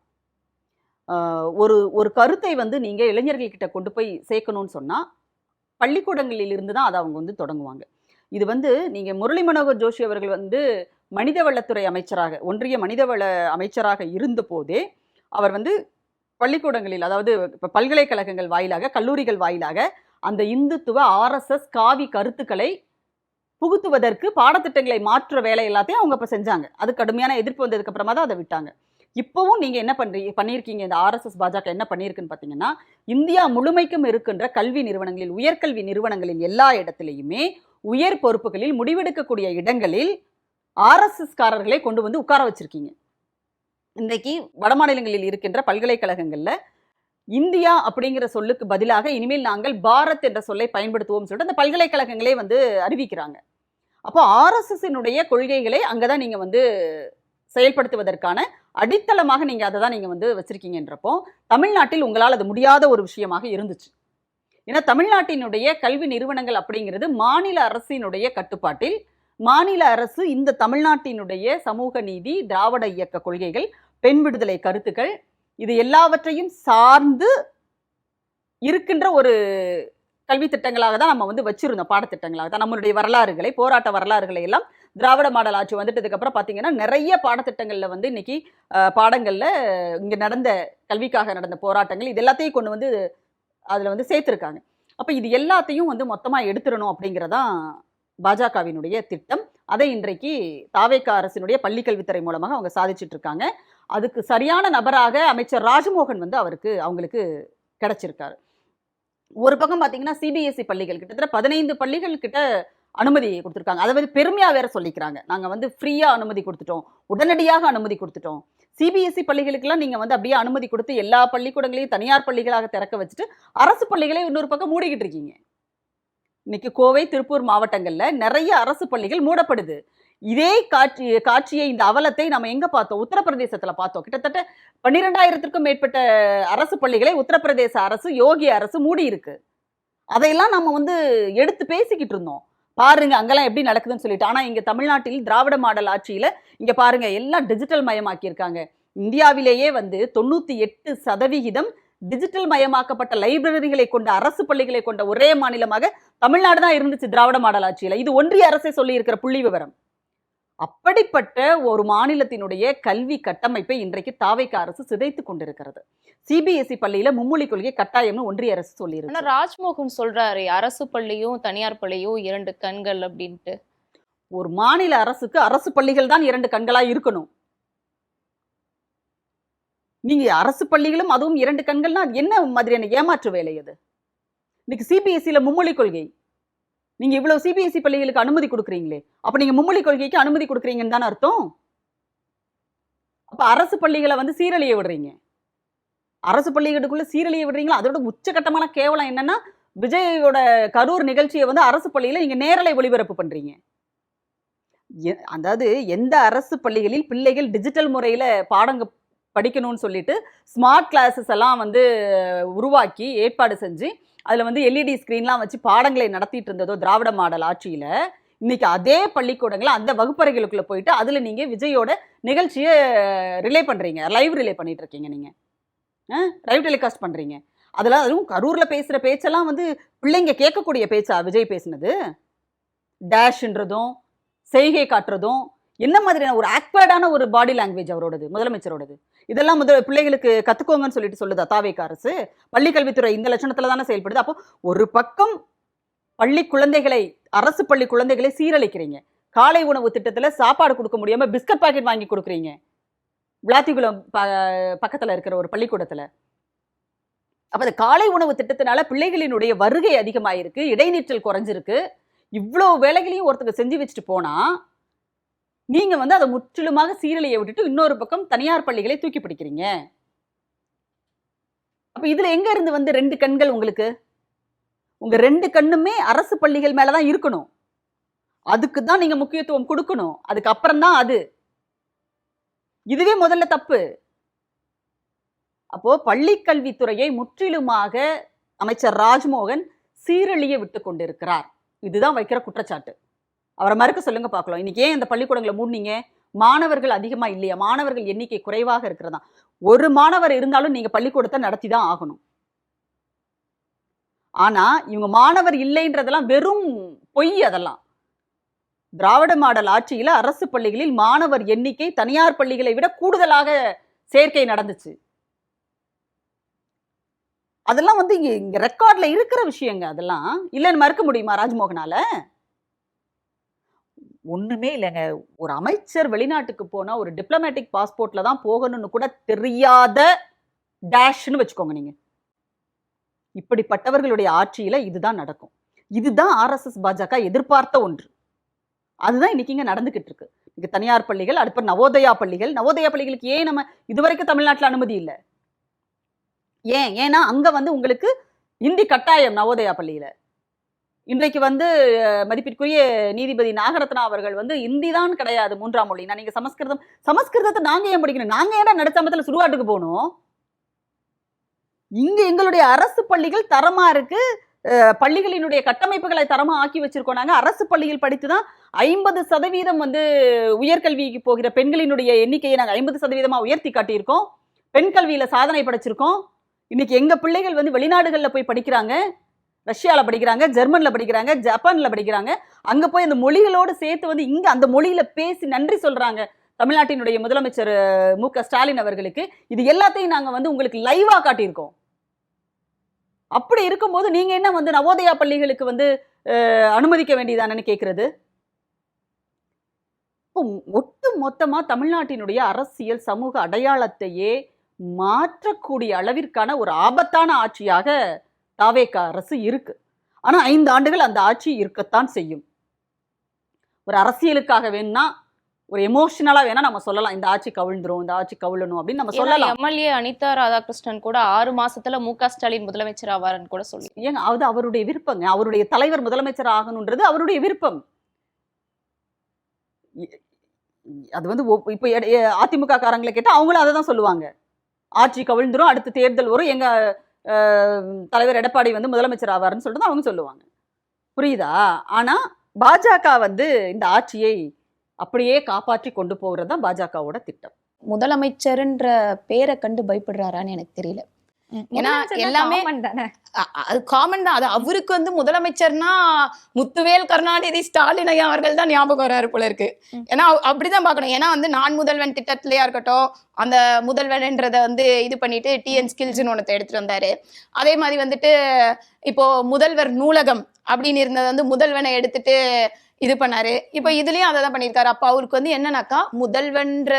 ஒரு கருத்தை வந்து நீங்க இளைஞர்கள்கிட்ட கொண்டு போய் சேர்க்கணும்னு சொன்னா பள்ளிக்கூடங்களில் இருந்து தான் அதை அவங்க வந்து தொடங்குவாங்க. இது வந்து நீங்க முரளி மனோகர் ஜோஷி அவர்கள் வந்து மனிதவளத்துறை அமைச்சராக, ஒன்றிய மனிதவள அமைச்சராக இருந்த போதே அவர் வந்து பள்ளிக்கூடங்களில், அதாவது இப்போ பல்கலைக்கழகங்கள் வாயிலாக, கல்லூரிகள் வாயிலாக அந்த இந்துத்துவ RSS காவி கருத்துக்களை புகுத்துவதற்கு பாடத்திட்டங்களை மாற்ற வேலை எல்லாத்தையும் அவங்க இப்போ செஞ்சாங்க. அது கடுமையான எதிர்ப்பு வந்ததுக்கு அப்புறமா தான் அதை விட்டாங்க. இப்போவும் நீங்க என்ன பண்ணியிருக்கீங்க, இந்த RSS பாஜக என்ன பண்ணியிருக்குன்னு பார்த்தீங்கன்னா, இந்தியா முழுமைக்கும் இருக்கின்ற கல்வி நிறுவனங்களில், உயர்கல்வி நிறுவனங்களில் எல்லா இடத்திலையுமே உயர் பொறுப்புகளில், முடிவெடுக்கக்கூடிய இடங்களில் RSS காரர்களை கொண்டு வந்து உட்கார வச்சிருக்கீங்க. இன்றைக்கு வடமாநிலங்களில் இருக்கின்ற பல்கலைக்கழகங்கள்ல இந்தியா அப்படிங்கிற சொல்லுக்கு பதிலாக இனிமேல் நாங்கள் பாரத் என்ற சொல்லை பயன்படுத்துவோம் சொல்லிட்டு அந்த பல்கலைக்கழகங்களே வந்து அறிவிக்கிறாங்க. அப்போ RSSனுடைய கொள்கைகளை அங்கதான் நீங்க வந்து செயல்படுத்துவதற்கான அடித்தளமாக நீங்க அதை தான் நீங்க வந்து வச்சிருக்கீங்கன்றப்போ தமிழ்நாட்டில் உங்களால் அது முடியாத ஒரு விஷயமாக இருந்துச்சு. ஏன்னா தமிழ்நாட்டினுடைய கல்வி நிறுவனங்கள் அப்படிங்கிறது மாநில அரசினுடைய கட்டுப்பாட்டில், மாநில அரசு இந்த தமிழ்நாட்டினுடைய சமூக நீதி, திராவிட இயக்க கொள்கைகள், பெண் விடுதலை கருத்துக்கள், இது எல்லாவற்றையும் சார்ந்து இருக்கின்ற ஒரு கல்வி திட்டங்களாக தான் நம்ம வந்து வச்சிருந்தோம். பாடத்திட்டங்களாக தான் நம்மளுடைய வரலாறுகளை, போராட்ட வரலாறுகளை எல்லாம் திராவிட மாடல் ஆட்சி வந்துட்டதுக்கு அப்புறம் பார்த்தீங்கன்னா நிறைய பாடத்திட்டங்கள்ல வந்து இன்னைக்கு பாடங்கள்ல இங்க நடந்த கல்விக்காக நடந்த போராட்டங்கள் இது எல்லாத்தையும் கொண்டு வந்து அதுல வந்து சேர்த்திருக்காங்க. அப்ப இது எல்லாத்தையும் வந்து மொத்தமா எடுத்துடணும் அப்படிங்கிறதான் பாஜகவினுடைய திட்டம். அதை இன்றைக்கு தாவேகா அரசினுடைய பள்ளிக்கல்வித்துறை மூலமாக அவங்க சாதிச்சுட்டு இருக்காங்க. அதுக்கு சரியான நபராக அமைச்சர் ராஜ்மோகன் வந்து அவங்களுக்கு கிடைச்சிருக்காரு. ஒரு பக்கம் பார்த்தீங்கன்னா சிபிஎஸ்இ பள்ளிகள் கிட்டத்தட்ட 15 பள்ளிகள் கிட்ட அனுமதி கொடுத்துருக்காங்க. அதை வந்து பெருமையா வேற சொல்லிக்கிறாங்க, நாங்க வந்து ஃப்ரீயா அனுமதி கொடுத்துட்டோம், உடனடியாக அனுமதி கொடுத்துட்டோம். சிபிஎஸ்இ பள்ளிகளுக்கெல்லாம் நீங்க வந்து அப்படியே அனுமதி கொடுத்து எல்லா பள்ளிக்கூடங்களையும் தனியார் பள்ளிகளாக திறக்க வச்சுட்டு அரசு பள்ளிகளை இன்னொரு பக்கம் மூடிக்கிட்டு இருக்கீங்க. இன்னைக்கு கோவை, திருப்பூர் மாவட்டங்கள்ல நிறைய அரசு பள்ளிகள் மூடப்படுது. இதே காட்சியை, இந்த அவலத்தை நம்ம எங்க பார்த்தோம்? உத்தரப்பிரதேசத்துல பார்த்தோம். கிட்டத்தட்ட 12,000க்கும் மேற்பட்ட அரசு பள்ளிகளை உத்தரப்பிரதேச அரசு, யோகி அரசு மூடி இருக்கு. அதையெல்லாம் நம்ம வந்து எடுத்து பேசிக்கிட்டு இருந்தோம். பாருங்க அங்கெல்லாம் எப்படி நடக்குதுன்னு சொல்லிட்டு. ஆனா இங்க தமிழ்நாட்டில் திராவிட மாடல் ஆட்சியில இங்க பாருங்க எல்லாம் டிஜிட்டல் மயமாக்கி இருக்காங்க. இந்தியாவிலேயே வந்து 98% டிஜிட்டல் மயமாக்கப்பட்ட லைப்ரரிகளை கொண்ட அரசு பள்ளிகளை கொண்ட ஒரே மாநிலமாக தமிழ்நாடு தான் இருந்துச்சு திராவிட மாடல் ஆட்சியில. இது ஒன்றிய அரசே சொல்லி இருக்கிற புள்ளி விவரம். அப்படிப்பட்ட ஒரு மாநிலத்தினுடைய கல்வி கட்டமைப்பை இன்றைக்கு தாவேகா அரசு சிதைத்து கொண்டிருக்கிறது. சிபிஎஸ்இ பள்ளியில மும்மொழி கொள்கை கட்டாயம்னு ஒன்றிய அரசு சொல்லி இருக்கு. ஆனா ராஜ்மோகன் சொல்றாரு அரசு பள்ளியும் தனியார் பள்ளியும் 2 கண்கள் அப்படின்ட்டு. ஒரு மாநில அரசுக்கு அரசு பள்ளிகள் தான் 2 கண்களா இருக்கணும். நீங்க அரசு பள்ளிகளும் அதுவும் 2 கண்கள்னா என்ன மாதிரியான ஏமாற்று வேலை அது? இன்னைக்கு சிபிஎஸ்இல மும்மொழி கொள்கை, நீங்க இவ்வளவு சிபிஎஸ்இ பள்ளிகளுக்கு அனுமதி கொடுக்குறீங்களே, அப்ப நீங்க மும்மொழி கொள்கைக்கு அனுமதி கொடுக்குறீங்கன்னு தானே அர்த்தம். அப்ப அரசு பள்ளிகளை வந்து சீரழிய விடுறீங்க. அரசு பள்ளிகளுக்குள்ள சீரழிய விடுறீங்களா? அதோட உச்சகட்டமான கேவலம் என்னன்னா, விஜயோட கரூர் நிகழ்ச்சியை வந்து அரசு பள்ளியில நீங்க நேரலை ஒளிபரப்பு பண்றீங்க. அதாவது எந்த அரசு பள்ளிகளில் பிள்ளைகள் டிஜிட்டல் முறையில பாடங்க படிக்கணும்னு சொல்லிட்டு ஸ்மார்ட் கிளாஸஸ் எல்லாம் வந்து உருவாக்கி ஏற்பாடு செஞ்சு அதில் வந்து எல்இடி ஸ்க்ரீன்லாம் வச்சு பாடங்களை நடத்திட்டு இருந்ததோ திராவிட மாடல் ஆட்சியில், இன்னைக்கு அதே பள்ளிக்கூடங்களை அந்த வகுப்பறைகளுக்குள்ள போயிட்டு அதுல நீங்க விஜயோட நிகழ்ச்சியை ரிலே பண்றீங்க, லைவ் ரிலே பண்ணிட்டு இருக்கீங்க, நீங்க லைவ் டெலிகாஸ்ட் பண்றீங்க. அதெல்லாம் அதுவும் கரூர்ல பேசுற பேச்செல்லாம் வந்து பிள்ளைங்க கேட்கக்கூடிய பேச்சா விஜய் பேசுனது? டேஷ்ன்றதும் செய்கை காட்டுறதும் என்ன மாதிரியான ஒரு ஆக்வர்டான ஒரு பாடி லாங்குவேஜ் அவரோடது, முதலமைச்சரோடது. இதெல்லாம் பிள்ளைகளுக்கு கத்துக்கோங்கன்னு சொல்லிட்டு சொல்லுதா தாவேக அரசு? பள்ளிக்கல்வித்துறை இந்த லட்சணத்துல தானே செயல்படுது. அப்போ ஒரு பக்கம் பள்ளி குழந்தைகளை, அரசு பள்ளி குழந்தைகளை சீரழிக்கிறீங்க. காலை உணவு திட்டத்துல சாப்பாடு கொடுக்க முடியாம பிஸ்கட் பாக்கெட் வாங்கி கொடுக்குறீங்க விளாத்திகுளம் பக்கத்துல இருக்கிற ஒரு பள்ளிக்கூடத்துல. அப்ப அந்த காலை உணவு திட்டத்தினால பிள்ளைகளினுடைய வருகை அதிகமாயிருக்கு, இடைநிற்றல் குறைஞ்சிருக்கு. இவ்வளவு வேலைகளையும் ஒருத்தருக்கு செஞ்சு வச்சுட்டு போனா நீங்க வந்து அதை முற்றிலுமாக சீரழியை விட்டுட்டு இன்னொரு பக்கம் தனியார் பள்ளிகளை தூக்கி பிடிக்கிறீங்க. அப்ப இதுல எங்க இருந்து வந்து 2 கண்கள் உங்களுக்கு? உங்க 2 கண்ணுமே அரசு பள்ளிகள் மேலதான் இருக்கணும். அதுக்கு தான் நீங்க முக்கியத்துவம் கொடுக்கணும். அதுக்கு அப்புறம் தான் அது. இதுவே முதல்ல தப்பு. அப்போ பள்ளிக்கல்வித்துறையை முற்றிலுமாக அமைச்சர் ராஜ்மோகன் சீரழிய விட்டு கொண்டிருக்கிறார். இதுதான் வைக்கிற குற்றச்சாட்டு. அவரை மறுக்க சொல்லுங்க பார்க்கலாம். இன்னைக்கு ஏன் இந்த பள்ளிக்கூடங்களை மூடினீங்க? மாணவர்கள் அதிகமா இல்லையா? மாணவர்கள் எண்ணிக்கை குறைவாக இருக்கிறதா? ஒரு மாணவர் இருந்தாலும் நீங்க பள்ளிக்கூடத்தை நடத்தி தான் ஆகணும். ஆனா இவங்க மாணவர் இல்லைன்றதெல்லாம் வெறும் பொய். அதெல்லாம் திராவிட மாடல் ஆட்சியில அரசு பள்ளிகளில் மாணவர் எண்ணிக்கை தனியார் பள்ளிகளை விட கூடுதலாக சேர்க்கை நடந்துச்சு. அதெல்லாம் வந்து இங்க ரெக்கார்ட்ல இருக்கிற விஷயங்க. அதெல்லாம் இல்லைன்னு மறுக்க முடியுமா ராஜ்மோகனால? ஒண்ணுமே இல்லைங்க. ஒரு அமைச்சர் வெளிநாட்டுக்கு போனா ஒரு டிப்ளமேட்டிக் பாஸ்போர்ட்ல தான் போகணும்னு கூட தெரியாத டேஷ்னு வச்சுக்கோங்க நீங்க. இப்படிப்பட்டவர்களுடைய ஆட்சியில இதுதான் நடக்கும். இதுதான் RSS பாஜக எதிர்பார்த்த ஒன்று. அதுதான் இன்னைக்கு இங்க நடந்துகிட்டு இருக்கு. இங்க தனியார் பள்ளிகள், அடுத்த நவோதயா பள்ளிகள். நவோதயா பள்ளிகளுக்கு ஏன் நம்ம இதுவரைக்கும் தமிழ்நாட்டில் அனுமதி இல்லை? ஏன்னா அங்க வந்து உங்களுக்கு இந்தி கட்டாயம் நவோதயா பள்ளியில. இன்றைக்கு வந்து மதிப்பிற்குரிய நீதிபதி நாகரத்னா அவர்கள் வந்து இந்தி தான் கிடையாது 3ஆம் மொழி. நீங்க சமஸ்கிருதத்தை நாங்க ஏன் படிக்கணும்? நாங்க ஏன்னா நடுச்சமத்துல சுடுகாட்டுக்கு போகணும்? இங்க எங்களுடைய அரசு பள்ளிகள் தரமா இருக்கு. பள்ளிகளினுடைய கட்டமைப்புகளை தரமா ஆக்கி வச்சிருக்கோம். நாங்க அரசு பள்ளியில் படித்துதான் 50% வந்து உயர்கல்விக்கு போகிற பெண்களினுடைய எண்ணிக்கையை நாங்க 50% உயர்த்தி காட்டியிருக்கோம். பெண் கல்வியில சாதனை படைச்சிருக்கோம். இன்னைக்கு எங்க பிள்ளைகள் வந்து வெளிநாடுகள்ல போய் படிக்கிறாங்க. ரஷ்யால படிக்கிறாங்க, ஜெர்மன்ல படிக்கிறாங்க, ஜப்பான்ல படிக்கிறாங்க. அங்க போய் அந்த மொழிகளோடு சேர்த்து வந்து இங்க அந்த மொழியில பேசி நன்றி சொல்றாங்க தமிழ்நாட்டினுடைய முதலமைச்சர் மு.க. ஸ்டாலின் அவர்களுக்கு. இது எல்லாத்தையும் நாங்க வந்து உங்களுக்கு லைவா காட்டியிருக்கோம். அப்படி இருக்கும்போது நீங்க என்ன வந்து நவோதயா பள்ளிகளுக்கு வந்து அனுமதிக்க வேண்டியதானு கேட்கிறது? ஒட்டு மொத்தமா தமிழ்நாட்டினுடைய அரசியல் சமூக அடையாளத்தையே மாற்றக்கூடிய அளவிற்கான ஒரு ஆபத்தான ஆட்சியாக தாவேக அரசு இருக்கு. ஆனா 5 ஆண்டுகள் அந்த ஆட்சி இருக்கத்தான் செய்யும். ஒரு அரசியலுக்காக வேணா, ஒரு எமோஷனலா வேணா நம்ம சொல்லலாம், இந்த ஆட்சி கவிழ்ந்துரும், இந்த ஆட்சி கவிழணும் அப்படின்னு நம்ம சொல்லலாம். எம்எல்ஏ அனிதா ராதாகிருஷ்ணன் கூட 6 மாசத்துல மு.க. ஸ்டாலின் முதலமைச்சர் ஆவார்னு கூட சொல்லி. ஏங்க அது அவருடைய விருப்பங்க. அவருடைய தலைவர் முதலமைச்சர் ஆகணும்ன்றது அவருடைய விருப்பம். அது வந்து இப்ப அதிமுக காரங்களை கேட்டா அவங்களும் அதை தான் சொல்லுவாங்க. ஆட்சி கவிழ்ந்துரும், அடுத்த தேர்தல் வரும், எங்க தலைவர் எடப்பாடி வந்து முதலமைச்சர் ஆவார்னு சொல்லிட்டு அவங்க சொல்லுவாங்க. புரியுதா? ஆனா பாஜக வந்து இந்த ஆட்சியை அப்படியே காப்பாற்றி கொண்டு போகிறது தான் பாஜகவோட திட்டம். முதலமைச்சர்ன்ற பேரை கண்டு பயப்படுறாரான்னு எனக்கு தெரியல. ஏன்னா எல்லாமே அது காமன் தான். அது அவருக்கு வந்து முதலமைச்சர்னா முத்துவேல் கருணாநிதி ஸ்டாலின் ஐயா அவர்கள் தான் ஞாபகம் வராரு போல இருக்கு. ஏன்னா அப்படிதான் பார்க்கணும். ஏன்னா வந்து நான் முதல்வன் திட்டத்திலேயா இருக்கட்டும், அந்த முதல்வன்ன்றதை வந்து இது பண்ணிட்டு டிஎன் ஸ்கில்ஸ்னு ஒன்றத்தை எடுத்துட்டு வந்தாரு. அதே மாதிரி வந்துட்டு இப்போ முதல்வர் நூலகம் அப்படின்னு இருந்தது வந்து முதல்வனை எடுத்துட்டு இது பண்ணாரு. இப்போ இதுலயும் அதை தான் பண்ணியிருக்காரு. அப்ப அவருக்கு வந்து என்னன்னாக்கா முதல்வன்ற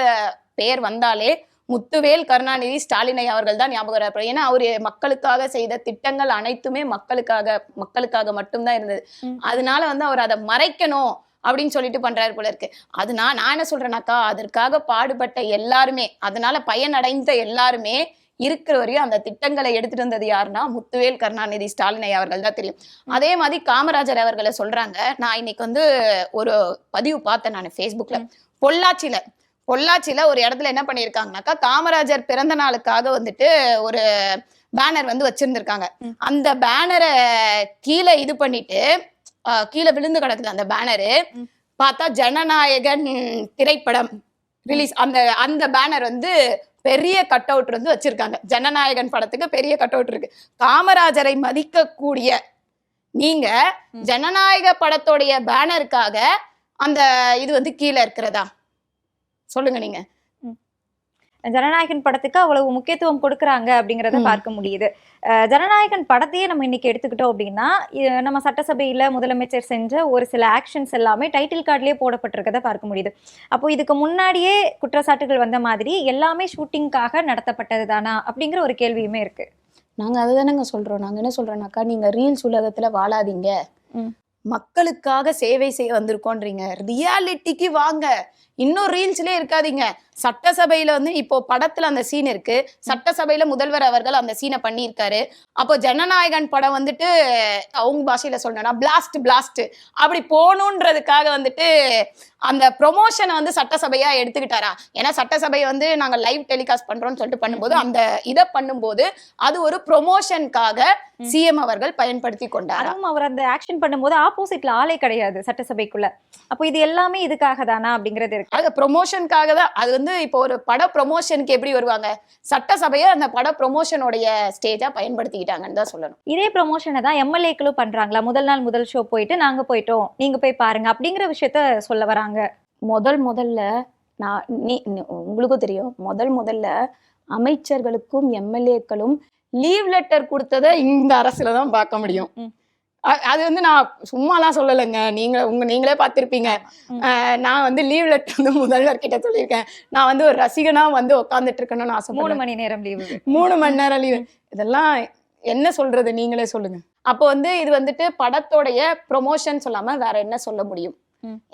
பெயர் வந்தாலே முத்துவேல் கருணாநிதி ஸ்டாலின் ஐயா அவர்கள் தான் ஞாபகம் வராரு. ஏன்னா அவரு மக்களுக்காக செய்த திட்டங்கள் அனைத்துமே மக்களுக்காக மட்டும்தான் இருந்தது. அதனால வந்து அவர் அதை மறைக்கணும் அப்படின்னு சொல்லிட்டு பண்றாரு போல இருக்கு. அது நான் என்ன சொல்றேன்னாக்கா, அதற்காக பாடுபட்ட எல்லாருமே, அதனால பயனடைந்த எல்லாருமே இருக்கிற வரையும் அந்த திட்டங்களை எடுத்துட்டு வந்தது யாருன்னா முத்துவேல் கருணாநிதி ஸ்டாலின் ஐயா அவர்கள் தான் தெரியும். அதே மாதிரி காமராஜர் அவர்களை சொல்றாங்க. நான் இன்னைக்கு வந்து ஒரு பதிவு பார்த்தேன் நான் Facebookல. பொள்ளாச்சியில ஒரு இடத்துல என்ன பண்ணியிருக்காங்கனாக்கா, காமராஜர் பிறந்த நாளுக்காக வந்துட்டு ஒரு பேனர் வந்து வச்சிருந்திருக்காங்க. அந்த பேனரை கீழே இது பண்ணிட்டு கீழே விழுந்து கிடக்குது அந்த பேனரு. பார்த்தா ஜனநாயகன் திரைப்படம் ரிலீஸ், அந்த பேனர் வந்து பெரிய கட் அவுட் வந்து வச்சிருக்காங்க. ஜனநாயகன் படத்துக்கு பெரிய கட் அவுட் இருக்கு. காமராஜரை மதிக்கக்கூடிய நீங்க ஜனநாயக படத்தோடைய பேனருக்காக அந்த இது வந்து கீழே இருக்கிறதா சொல்லுங்க நீங்க. ஜனநாயகன் படத்துக்கு அவ்வளவு முக்கியத்துவம் கொடுக்குறாங்க அப்படிங்கிறத பார்க்க முடியுது. ஜனநாயகன் படத்தையே நம்ம இன்னைக்கு எடுத்துக்கிட்டோம் அப்படின்னா, நம்ம சட்டசபையில முதலமைச்சர் செஞ்ச ஒரு சில ஆக்ஷன்ஸ் எல்லாமே டைட்டில் கார்ட்லயே போடப்பட்டிருக்கதை பார்க்க முடியுது. அப்போ இதுக்கு முன்னாடியே குற்றச்சாட்டுகள் வந்த மாதிரி எல்லாமே ஷூட்டிங்காக நடத்தப்பட்டது தானா அப்படிங்கிற ஒரு கேள்வியுமே இருக்கு. நாங்க அதுதானங்க சொல்றோம். நாங்க என்ன சொல்றோம்னாக்கா, நீங்க ரீல்ஸ் உலகத்துல வாழாதீங்க, மக்களுக்காக சேவை செய்ய வந்திருக்கோன்றீங்க. ரியாலிட்டிக்கு வாங்க, இன்னும் ரீல்ஸ்லயே இருக்காதீங்க. சட்டசபையில வந்து இப்போ படத்துல அந்த சீன் இருக்கு, சட்டசபையில முதல்வர் அவர்கள் அந்த சீனை பண்ணியிருக்காரு. அப்போ ஜனநாயகன் படம் வந்துட்டு அவங்க பாஷையில சொல்லணும்னா பிளாஸ்ட் அப்படி போகணுன்றதுக்காக வந்துட்டு அந்த ப்ரொமோஷனை வந்து சட்டசபையா எடுத்துக்கிட்டாரா? ஏன்னா சட்டசபையை வந்து நாங்க லைவ் டெலிகாஸ்ட் பண்றோம்னு சொல்லிட்டு பண்ணும்போது அந்த இதை பண்ணும்போது அது ஒரு ப்ரொமோஷனுக்காக சிஎம் அவர்கள் பயன்படுத்தி கொண்டார். அவர் அந்த ஆக்ஷன் பண்ணும்போது ஆப்போசிட்ல ஆளே கிடையாது சட்டசபைக்குள்ள. அப்போ இது எல்லாமே இதுக்காக தானா அப்படிங்கிறது இருக்கு. அது ப்ரொமோஷனுக்காக தான். அது வந்து இப்போ ஒரு பட ப்ரொமோஷனுக்கு எப்படி வருவாங்க, சட்டசபையை அந்த பட ப்ரொமோஷனுடைய ஸ்டேஜா பயன்படுத்திக்கிட்டாங்கன்னு தான் சொல்லணும். இதே ப்ரொமோஷனை தான் எம்எல்ஏக்களும் பண்றாங்களா? முதல் நாள் முதல் ஷோ போயிட்டு நாங்க போயிட்டோம், நீங்க போய் பாருங்க அப்படிங்கிற விஷயத்த சொல்ல வராங்க. முதல்ல உங்களுக்கும் தெரியும், முதல்ல அமைச்சர்களுக்கும் எம்எல்ஏக்களும் லீவ் லெட்டர் கொடுத்ததை இந்த அரசுல தான் பார்க்க முடியும். அது வந்து நான் சும்மாலாம் சொல்லலைங்க, நீங்களே பார்த்திருப்பீங்க. நான் வந்து லீவ் லெட்டர் வந்து முதல்வர்கிட்ட சொல்லியிருக்கேன். நான் வந்து ஒரு ரசிகனா வந்து உட்காந்துட்டு இருக்கணும்னு ஆசை. 3 மணி நேரம் லீவு, 3 மணி நேரம் லீவு, இதெல்லாம் என்ன சொல்றது நீங்களே சொல்லுங்க. அப்போ வந்து இது வந்துட்டு படத்தோடைய ப்ரொமோஷன் சொல்லாம வேற என்ன சொல்ல முடியும்?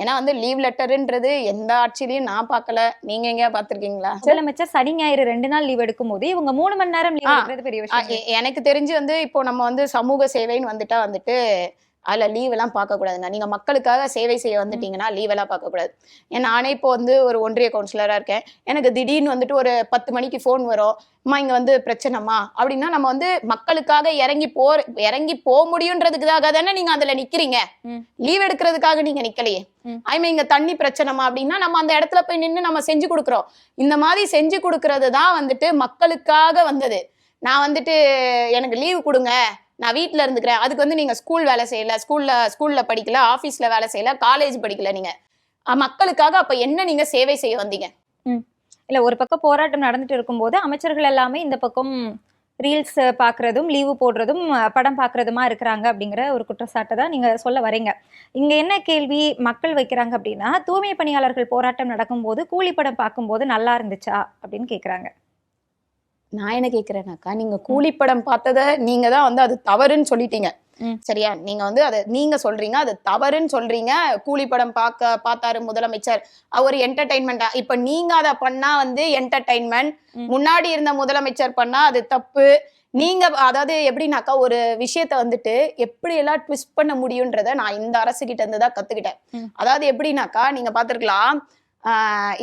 ஏன்னா வந்து லீவ் லெட்டர்ன்றது எந்த ஆட்சியிலையும் நான் பார்க்கல. நீங்க எங்க பாத்திருக்கீங்களா? முதலமைச்சர் சனி ஞாயிறு 2 நாள் லீவ் எடுக்கும் போது இவங்க 3 மணி நேரம் லீவ் எடுக்கிறது பெரிய விஷயம். எனக்கு தெரிஞ்சு வந்து இப்போ நம்ம வந்து சமூக சேவைன்னு வந்துட்டு அதுல லீவ் எல்லாம் பார்க்க கூடாதுங்க. நீங்க மக்களுக்காக சேவை செய்ய வந்துட்டீங்கன்னா லீவ் எல்லாம் பார்க்க கூடாது. ஏன்னா நானே இப்போ வந்து ஒரு ஒன்றிய கவுன்சிலரா இருக்கேன். எனக்கு திடீர்னு வந்துட்டு ஒரு 10 மணிக்கு ஃபோன் வரும், அம்மா இங்க வந்து பிரச்சனைமா அப்படின்னா, நம்ம வந்து மக்களுக்காக இறங்கி போக முடியுன்றதுக்காக தானே நீங்க அதுல நிக்கிறீங்க. லீவ் எடுக்கிறதுக்காக நீங்க நிக்கலையே. ஐமே இங்க தண்ணி பிரச்சனைமா அப்படின்னா நம்ம அந்த இடத்துல போய் நின்று நம்ம செஞ்சு கொடுக்குறோம். இந்த மாதிரி செஞ்சு கொடுக்கறது தான் வந்துட்டு மக்களுக்காக வந்தது. நான் வந்துட்டு எனக்கு லீவு கொடுங்க, நான் வீட்டில் இருந்துக்கிறேன், அதுக்கு வந்து நீங்கள் ஸ்கூல் வேலை செய்யலை, ஸ்கூலில் படிக்கல, ஆஃபீஸில் வேலை செய்யலை, காலேஜ் படிக்கல, நீங்கள் மக்களுக்காக அப்போ என்ன நீங்கள் சேவை செய்ய வந்தீங்க? இல்லை, ஒரு பக்கம் போராட்டம் நடந்துட்டு இருக்கும்போது அமைச்சர்கள் எல்லாமே இந்த பக்கம் ரீல்ஸ் பார்க்குறதும் லீவு போடுறதும் படம் பார்க்குறதுமா இருக்கிறாங்க அப்படிங்கிற ஒரு குற்றச்சாட்டை தான் நீங்கள் சொல்ல வரீங்க. இங்கே என்ன கேள்வி மக்கள் வைக்கிறாங்க அப்படின்னா, தூய்மை பணியாளர்கள் போராட்டம் நடக்கும்போது கூலி படம் பார்க்கும்போது நல்லா இருந்துச்சா அப்படின்னு கேட்குறாங்க. நான் என்ன கேட்கிறேன்னாக்கா, நீங்க கூலிப்படம் பார்த்ததை நீங்க தான் வந்து அது தவறுன்னு சொல்லிட்டீங்க, சரியா? நீங்க வந்து அதை நீங்க சொல்றீங்க அது தவறுன்னு சொல்றீங்க. கூலிப்படம் பார்த்தாரு முதலமைச்சர், அவர் என்டர்டைன்மெண்டா. இப்ப நீங்க அதை பண்ணா வந்து என்டர்டைன்மெண்ட், முன்னாடி இருந்த முதலமைச்சர் பண்ணா அது தப்பு. நீங்க அதாவது எப்படின்னாக்கா, ஒரு விஷயத்த வந்துட்டு எப்படி எல்லாம் ட்விஸ்ட் பண்ண முடியும்ன்றத நான் இந்த அரசு கிட்ட இருந்து தான் கத்துக்கிட்டேன். அதாவது எப்படின்னாக்கா, நீங்க பார்த்திருக்கலாம்,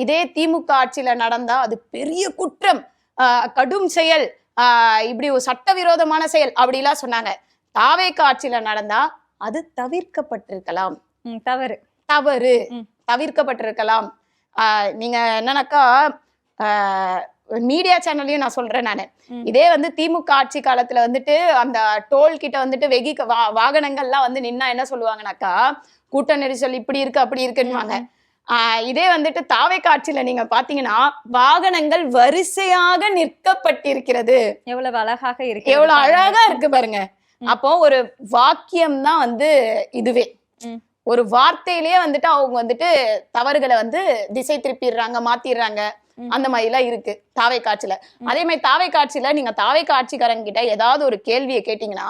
இதே திமுக ஆட்சியில நடந்தா அது பெரிய குற்றம், கடும் செயல், இப்படி ஒரு சட்டவிரோதமான செயல் அப்படிலாம் சொன்னாங்க. தாவேக ஆட்சியில நடந்தா அது தவிர்க்கப்பட்டிருக்கலாம், தவறு தவிர்க்கப்பட்டிருக்கலாம். நீங்க என்னன்னாக்கா, மீடியா சேனல்லையும் நான் சொல்றேன் நானு, இதே வந்து திமுக ஆட்சி காலத்துல வந்துட்டு அந்த டோல் கிட்ட வந்துட்டு வாகனங்கள்லாம் வந்து நின்னா என்ன சொல்லுவாங்கனாக்கா, கூட்ட நெரிசல் இப்படி இருக்கு அப்படி இருக்குன்னுவாங்க. இதே வந்துட்டு தாவேக ஆட்சியில நீங்க பாத்தீங்கன்னா வாகனங்கள் வரிசையாக நிற்கப்பட்டிருக்கிறது. எவ்வளவு அழகாக இருக்கு, எவ்வளவு அழகா இருக்கு பாருங்க. அப்போ ஒரு வாக்கியம் தான் வந்து இதுவே, ஒரு வார்த்தையிலேயே வந்துட்டு அவங்க வந்துட்டு தவறுகளை வந்து திசை திருப்பிடுறாங்க, மாத்திடுறாங்க. அந்த மாதிரி எல்லாம் இருக்கு தாவேக ஆட்சியில. அதே மாதிரி தாவேக ஆட்சியில நீங்க தாவேக ஆட்சிக்காரங்க கிட்ட ஏதாவது ஒரு கேள்வியை கேட்டீங்கன்னா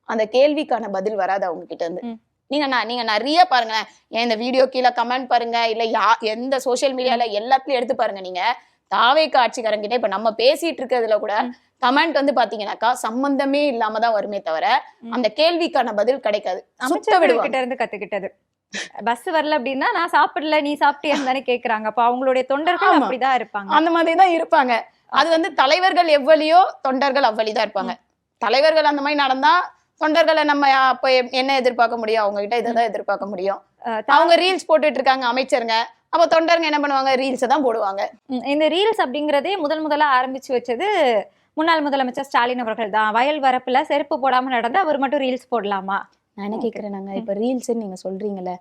அந்த கேள்விக்கான பதில் வராது அவங்க கிட்ட இருந்து. நீங்க நிறைய பாருங்க, இந்த வீடியோ கீழே கமெண்ட் பாருங்க, இல்ல எந்த சோசியல் மீடியால எல்லாத்துலயும் எடுத்து பாருங்க. நீங்க தாவேக ஆட்சிக்காரங்கிட்ட இப்ப நம்ம பேசிட்டு இருக்கிறதுல கூட கமெண்ட் வந்து பாத்தீங்கன்னாக்கா சம்பந்தமே இல்லாம தான் வருமே தவிர அந்த கேள்விக்கான பதில் கிடைக்காது. அமைச்சர்கிட்ட இருந்து கத்துக்கிட்டது. பஸ் வரல அப்படின்னா நான் சாப்பிடல நீ சாப்பிட்டியான்னு தானே கேக்குறாங்க. அப்ப அவங்களுடைய தொண்டர்கள் அப்படிதான் இருப்பாங்க, அந்த மாதிரிதான் இருப்பாங்க. அது வந்து தலைவர்கள் எவ்வளியோ தொண்டர்கள் அவ்வளிதான் இருப்பாங்க. தலைவர்கள் அந்த மாதிரி நடந்தா தொண்டர்களை நம்ம அப்ப என்ன எதிர்பார்க்க முடியும்? அவங்க கிட்ட இதைதான் எதிர்பார்க்க முடியும். அவங்க ரீல்ஸ் போட்டுட்டு இருக்காங்க அமைச்சருங்க, அப்ப தொண்டருங்க என்ன பண்ணுவாங்க? ரீல்ஸ் தான் போடுவாங்க. இந்த ரீல்ஸ் அப்படிங்கறதே முதல்ல ஆரம்பிச்சு வச்சது முன்னாள் முதலமைச்சர் ஸ்டாலின் அவர்கள் தான். வயல் வரப்புல செருப்பு போடாம நடந்து அவர் மட்டும் ரீல்ஸ் போடலாமா? நான் என்ன கேக்குறேன், நாங்க இப்ப ரீல்ஸ் நீங்க சொல்றீங்கல்ல,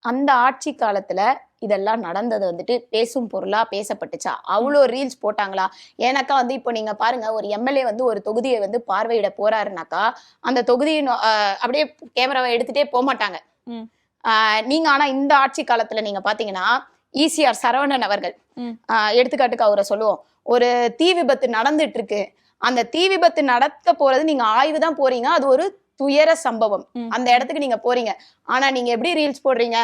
அந்த ஆட்சி காலத்துல இதெல்லாம் நடந்தது வந்துட்டு பேசும் பொருளா பேசப்பட்டுச்சா? அவ்வளோ ரீல்ஸ் போட்டாங்களா? ஏன்னாக்கா வந்து இப்போ நீங்க பாருங்க, ஒரு எம்எல்ஏ வந்து ஒரு தொகுதியை வந்து பார்வையிட போறாருனாக்கா அந்த தொகுதியின் அப்படியே கேமராவை எடுத்துட்டே போக மாட்டாங்க. நீங்க ஆனா இந்த ஆட்சி காலத்துல நீங்க பாத்தீங்கன்னா ஈசிஆர் சரவணன் அவர்கள் எடுத்துக்காட்டுக்கு அவரை சொல்லுவோம், ஒரு தீ விபத்து நடந்துட்டு இருக்கு, அந்த தீ விபத்து நடக்க போறது நீங்க ஆய்வு தான் போறீங்க, அது ஒரு துயர சம்பவம், அந்த இடத்துக்கு நீங்க போறீங்க, ஆனா நீங்க எப்படி ரீல்ஸ் போடுறீங்க?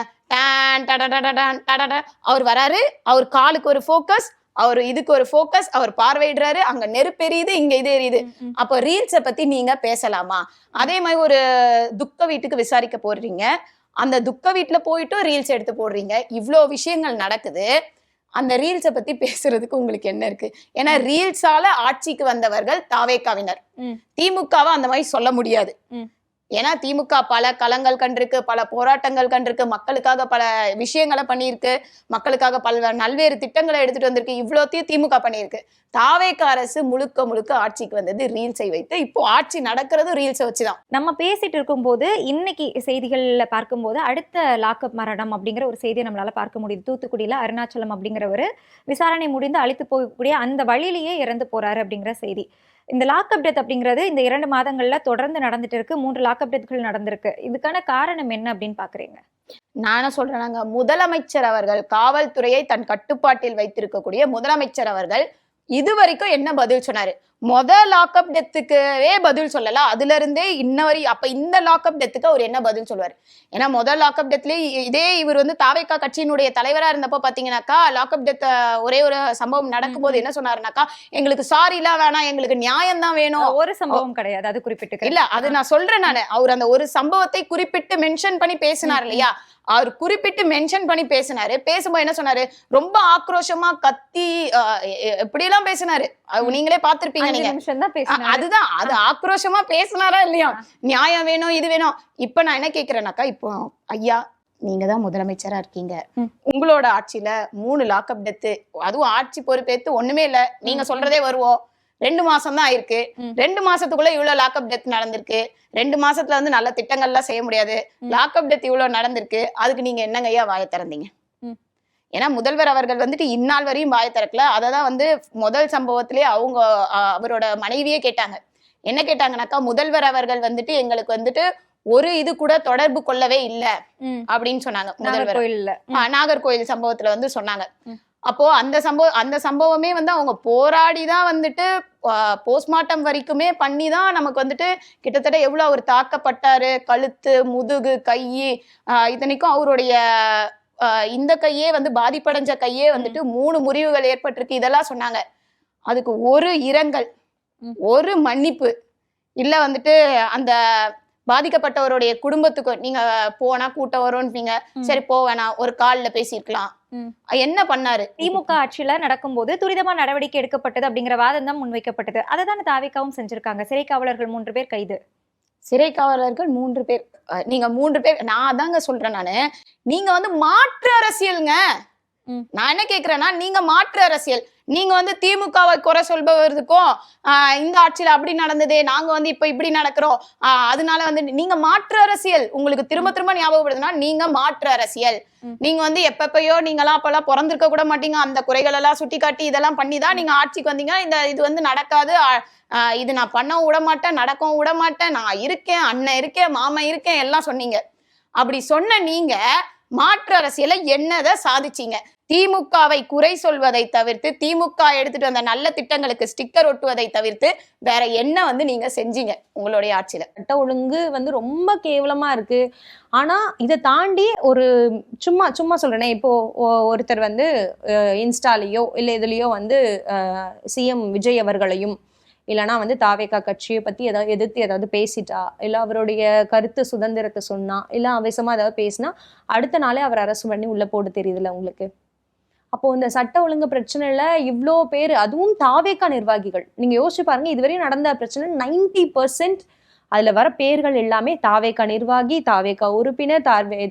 அவர் வராரு, அவர் காலுக்கு ஒரு ஃபோக்கஸ், அவர் இதுக்கு ஒரு ஃபோக்கஸ், அவர் பார்வையிடுறாரு, அங்க நெருப்பெரியுது, இங்க இது எரியுது. அப்போ ரீல்ஸை பத்தி நீங்க பேசலாமா? அதே மாதிரி ஒரு துக்க வீட்டுக்கு விசாரிக்க போடுறீங்க, அந்த துக்க வீட்டுல போயிட்டு ரீல்ஸ் எடுத்து போடுறீங்க. இவ்வளோ விஷயங்கள் நடக்குது, அந்த ரீல்ஸை பத்தி பேசுறதுக்கு உங்களுக்கு என்ன இருக்கு? ஏன்னா ரீல்ஸால ஆட்சிக்கு வந்தவர்கள் தாவேக்காவினர். திமுகவை அந்த மாதிரி சொல்ல முடியாது. ஏன்னா திமுக பல களங்கள் கண்டிருக்கு, பல போராட்டங்கள் கண்டிருக்கு, மக்களுக்காக பல விஷயங்களை பண்ணியிருக்கு, மக்களுக்காக பல நல்வேறு திட்டங்களை எடுத்துட்டு வந்திருக்கு. இவ்வளோத்தையும் திமுக பண்ணியிருக்கு. தாவேக அரசு முழுக்க ஆட்சிக்கு வந்தது ரீல்ஸை வைத்து. இப்போ ஆட்சி நடக்கிறது ரீல்ஸை வச்சுதான். நம்ம பேசிட்டு இருக்கும்போது இன்னைக்கு செய்திகள்ல பார்க்கும்போது அடுத்த லாக்அப் மரணம் அப்படிங்கிற ஒரு செய்தியை நம்மளால பார்க்க முடியுது. தூத்துக்குடியில அருணாச்சலம் அப்படிங்கிறவர் விசாரணை முடிந்து அழித்து போகக்கூடிய அந்த வழியிலேயே இறந்து போறாரு அப்படிங்கிற செய்தி. இந்த லாக்அப் டெத் அப்படிங்கிறது இந்த 2 மாதங்கள்ல தொடர்ந்து நடந்துட்டு இருக்கு. 3 லாக்அப் டெத்கள் நடந்திருக்கு. இதுக்கான காரணம் என்ன அப்படின்னு பாக்குறீங்க? நானும் சொல்றேனாங்க, முதலமைச்சர் அவர்கள், காவல்துறையை தன் கட்டுப்பாட்டில் வைத்திருக்கக்கூடிய முதலமைச்சர் அவர்கள் இதுவரைக்கும் என்ன பதில் சொன்னாரு? முதல் லாக்அப் டெத்துக்கவே பதில் சொல்லல, அதுல இருந்தே இன்ன வரை. அப்ப இந்த லாக்அப் டெத்துக்கு அவர் என்ன பதில் சொல்லுவாரு? ஏன்னா முதல் லாக்அப் டெத்லயே இதே இவர் வந்து தாவேகா கட்சியினுடைய தலைவரா இருந்தப்போ பாத்தீங்கன்னாக்கா, லாக்அப் டெத் ஒரே ஒரு சம்பவம் நடக்கும்போது என்ன சொன்னாருனாக்கா, எங்களுக்கு சாரி எல்லாம் வேணாம், எங்களுக்கு நியாயம் தான் வேணும். ஒரு சம்பவம் கிடையாது, அது குறிப்பிட்டு இல்ல, அது நான் சொல்றேன் நானு. அவர் அந்த ஒரு சம்பவத்தை குறிப்பிட்டு மென்ஷன் பண்ணி பேசினார் இல்லையா? அவர் குறிப்பிட்டு மென்ஷன் பண்ணி பேசினாரு. பேசும்போது என்ன சொன்னாரு? ரொம்ப ஆக்ரோஷமா கத்தி இப்படி எல்லாம் பேசினாரு. நீங்களே பாத்திருப்பீங்க. அதுதான், அது ஆக்ரோஷமா பேசினாரா இல்லையா? நியாயம் வேணும், இது வேணும். இப்ப நான் என்ன கேக்குறேன்னாக்கா, இப்போ ஐயா நீங்க தான் முதலமைச்சரா இருக்கீங்க, உங்களோட ஆட்சியில 3 லாக்அப் டெத்து, அதுவும் ஆட்சி பொறுப்பேத்து ஒண்ணுமே இல்ல, நீங்க சொல்றதே வருவோம், 2 மாசம் தான் ஆயிருக்கு. 2 மாசத்துக்குள்ள இவ்வளவு லாக்அப் டெத் நடந்திருக்கு. 2 மாசத்துல வந்து நல்ல திட்டங்கள்லாம் செய்ய முடியாது, லாக்அப் டெத் இவ்வளவு நடந்திருக்கு. அதுக்கு நீங்க என்னங்க ஐயா வாயை திறந்தீங்க? ஏன்னா முதல்வர் அவர்கள் வந்துட்டு இந்நாள் வரையும் வாயை திறக்கல. அததான் வந்து முதல் சம்பவத்திலேயே அவங்க அவரோட மனைவியே கேட்டாங்க. என்ன கேட்டாங்கன்னாக்கா, முதல்வர் அவர்கள் வந்துட்டு எங்களுக்கு வந்துட்டு ஒரு இது கூட தொடர்பு கொள்ளவே இல்லை அப்படின்னு சொன்னாங்க. முதல்வர் நாகர்கோயில் சம்பவத்துல வந்து சொன்னாங்க. அப்போ அந்த சம்பவமே வந்து அவங்க போராடிதான் வந்துட்டு போஸ்ட்மார்ட்டம் வரைக்குமே பண்ணிதான் நமக்கு வந்துட்டு கிட்டத்தட்ட எவ்வளவு அவர் தாக்கப்பட்டாரு, கழுத்து, முதுகு, கை, இத்தனைக்கும் அவருடைய இந்த கையே வந்து பாதிப்படைஞ்ச கையே வந்துட்டு 3 முறிவுகள் ஏற்பட்டிருக்கு. இதெல்லாம் சொன்னாங்க. அதுக்கு ஒரு இரங்கல், ஒரு மன்னிப்பு இல்ல. வந்துட்டு அந்த பாதிக்கப்பட்டவருடைய குடும்பத்துக்கு நீங்க போனா கூட்டம் வரும்னீங்க, சரி போவேனா, ஒரு கால்ல பேசிருக்கலாம். என்ன பண்ணாரு? திமுக ஆட்சியில நடக்கும்போது துரிதமா நடவடிக்கை எடுக்கப்பட்டது அப்படிங்கிற வாதம் தான் முன்வைக்கப்பட்டது. அதை தானே தாவேகாவும் செஞ்சிருக்காங்க. சிறை காவலர்கள் 3 பேர் கைது. சிறை காவலர்கள் 3 பேர். நீங்க 3 பேர், நான் தாங்க சொல்றேன் நானு, நீங்க வந்து மாற்று அரசியல்ங்க. நான் என்ன கேக்குறேன்னா, நீங்க மாற்று அரசியல். நீங்க வந்து திமுகவை குறை சொல்பவருக்கும் இந்த ஆட்சியில அப்படி நடந்ததே, நாங்க வந்து இப்ப இப்படி நடக்கிறோம், அதனால வந்து நீங்க மாற்று அரசியல். உங்களுக்கு திரும்ப ஞாபகப்படுதுன்னா, நீங்க மாற்று அரசியல். நீங்க வந்து எப்பப்பயோ நீங்களாம் அப்பெல்லாம் பிறந்திருக்க கூட மாட்டீங்க, அந்த குறைகள் எல்லாம் சுட்டி காட்டி இதெல்லாம் பண்ணிதான் நீங்க ஆட்சிக்கு வந்தீங்க. இது வந்து நடக்காது, இது நான் பண்ண விட மாட்டேன், நடக்கவும் விட மாட்டேன், நான் இருக்கேன், அண்ணன் இருக்கேன், மாமன் இருக்கேன் எல்லாம் சொன்னீங்க. அப்படி சொன்ன நீங்க மாற்று அரசியலை என்னதை சாதிச்சீங்க? திமுகவை குறை சொல்வதை தவிர்த்து, திமுக எடுத்துட்டு வந்த நல்ல திட்டங்களுக்கு ஸ்டிக்கர் ஒட்டுவதை தவிர்த்து வேற என்ன வந்து நீங்க செஞ்சீங்க உங்களுடைய ஆட்சியில? சட்ட ஒழுங்கு வந்து ரொம்ப கேவலமா இருக்கு. ஆனா இதை தாண்டி ஒரு சும்மா சொல்றேனே, இப்போ ஒருத்தர் வந்து இன்ஸ்டாலேயோ இல்லை இதுலயோ வந்து சிஎம் விஜய் அவர்களையும் இல்லைனா வந்து தாவேகா கட்சியை பத்தி ஏதாவது எதிர்த்து ஏதாவது பேசிட்டா, இல்லை அவருடைய கருத்து சுதந்திரத்தை சொன்னா, இல்லை அவசமா ஏதாவது பேசினா அடுத்த நாளே அவர் அரெஸ்ட் பண்ணி உள்ள போட்டு தெரியுதுல்ல உங்களுக்கு. அப்போ இந்த சட்ட ஒழுங்கு பிரச்சனைல இவ்வளோ பேர், அதுவும் தாவேகா நிர்வாகிகள், நீங்க யோசிச்சு பாருங்க, இதுவரையும் நடந்த பிரச்சனை 90% அதுல வர பேர்கள் எல்லாமே தாவேகா நிர்வாகி, தாவேகா உறுப்பினர்,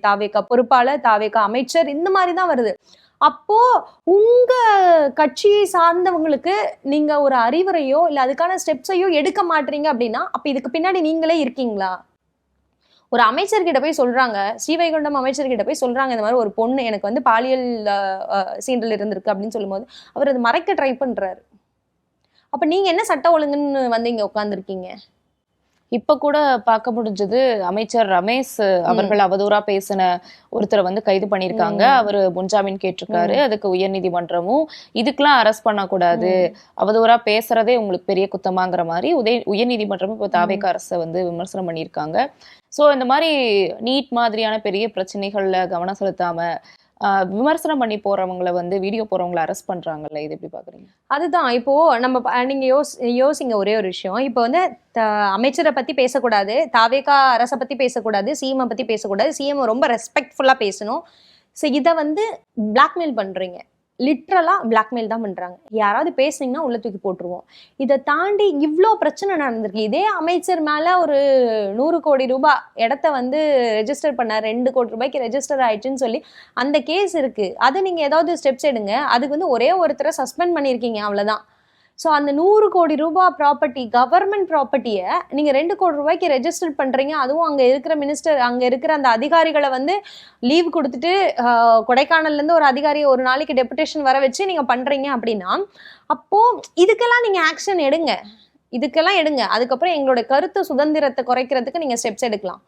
தாவேகா பொறுப்பாளர், தாவேகா அமைச்சர், இந்த மாதிரி தான் வருது. அப்போ உங்க கட்சியை சார்ந்தவங்களுக்கு நீங்க ஒரு அறிவுரையோ இல்ல அதுக்கான ஸ்டெப்ஸையோ எடுக்க மாட்டீங்க அப்படின்னா அப்ப இதுக்கு பின்னாடி நீங்களே இருக்கீங்களா? ஒரு அமைச்சர்கிட்ட போய் சொல்றாங்க, ஸ்ரீவைகுண்டம் அமைச்சர்கிட்ட போய் சொல்றாங்க, இந்த மாதிரி ஒரு பொண்ணு எனக்கு வந்து பாலியல் சீண்டல் இருந்திருக்கு அப்படின்னு சொல்லும்போது அவர் அதை மறைக்க ட்ரை பண்றாரு. அப்ப நீங்க என்ன சட்ட ஒழுங்குன்னு வந்து இங்க உட்கார்ந்துருக்கீங்க? இப்ப கூட பார்க்க முடிஞ்சது, அமைச்சர் ரமேஷ் அவர்கள் அவதூறா பேசின ஒருத்தரை வந்து கைது பண்ணிருக்காங்க. அவரு முன்ஜாமீன் கேட்டிருக்காரு. அதுக்கு உயர்நீதிமன்றமும் இதுக்கெல்லாம் அரெஸ்ட் பண்ணக்கூடாது, அவதூறா பேசுறதே உங்களுக்கு பெரிய குத்தமாங்கிற மாதிரி உயர்நீதிமன்றமும் இப்போ தாவேகா அரசை வந்து விமர்சனம் பண்ணியிருக்காங்க. ஸோ இந்த மாதிரி நீட் மாதிரியான பெரிய பிரச்சனைகள்ல கவனம் செலுத்தாம விமர்சனம் பண்ணி போறவங்களை வந்து வீடியோ போறவங்களை அரெஸ்ட் பண்றாங்கல்ல, இது எப்படி பாக்குறீங்க? அதுதான் இப்போ நம்ம நீங்க யோசிங்க ஒரே ஒரு விஷயம். இப்போ வந்து அமைச்சரை பத்தி பேசக்கூடாது, தாவேகா அரசை பத்தி பேசக்கூடாது, சிஎம் பத்தி பேசக்கூடாது, சிஎம் ரொம்ப ரெஸ்பெக்ட்ஃபுல்லா பேசணும். ஸோ இதை வந்து பிளாக்மெயில் பண்றீங்க, லிட்ரலா பிளாக்மெயில் தான் பண்றாங்க. யாராவது பேசுனீங்கன்னா உள்ள தூக்கி போட்டுருவோம். இதை தாண்டி இவ்வளோ பிரச்சனை நடந்திருக்கு. இதே அமைச்சர் மேல ஒரு 100 கோடி ரூபாய் இடத்த வந்து ரெஜிஸ்டர் பண்ண, 2 கோடி ரூபாய்க்கு ரெஜிஸ்டர் ஆயிடுச்சுன்னு சொல்லி அந்த கேஸ் இருக்கு. அது நீங்க ஏதாவது ஸ்டெப்ஸ் எடுங்க. அதுக்கு வந்து ஒரே ஒருத்தரை சஸ்பெண்ட் பண்ணியிருக்கீங்க, அவ்வளவுதான். ஸோ அந்த 100 கோடி ரூபாய் ப்ராப்பர்ட்டி, கவர்மெண்ட் ப்ராப்பர்ட்டியை நீங்க 2 கோடி ரூபாய்க்கு ரெஜிஸ்டர் பண்றீங்க. அதுவும் அங்க இருக்கிற மினிஸ்டர், அங்க இருக்கிற அந்த அதிகாரிகளை வந்து லீவ் கொடுத்துட்டு கொடைக்கானல்ல இருந்து ஒரு அதிகாரியை ஒரு நாளைக்கு டெபுடேஷன் வர வச்சு நீங்க பண்றீங்க அப்படின்னா, அப்போ இதுக்கெல்லாம் நீங்க ஆக்ஷன் எடுங்க, இதுக்கெல்லாம் எடுங்க. அதுக்கப்புறம் எங்களோட கருத்து சுதந்திரத்தை குறைக்கிறதுக்கு நீங்க ஸ்டெப்ஸ் எடுக்கலாம்.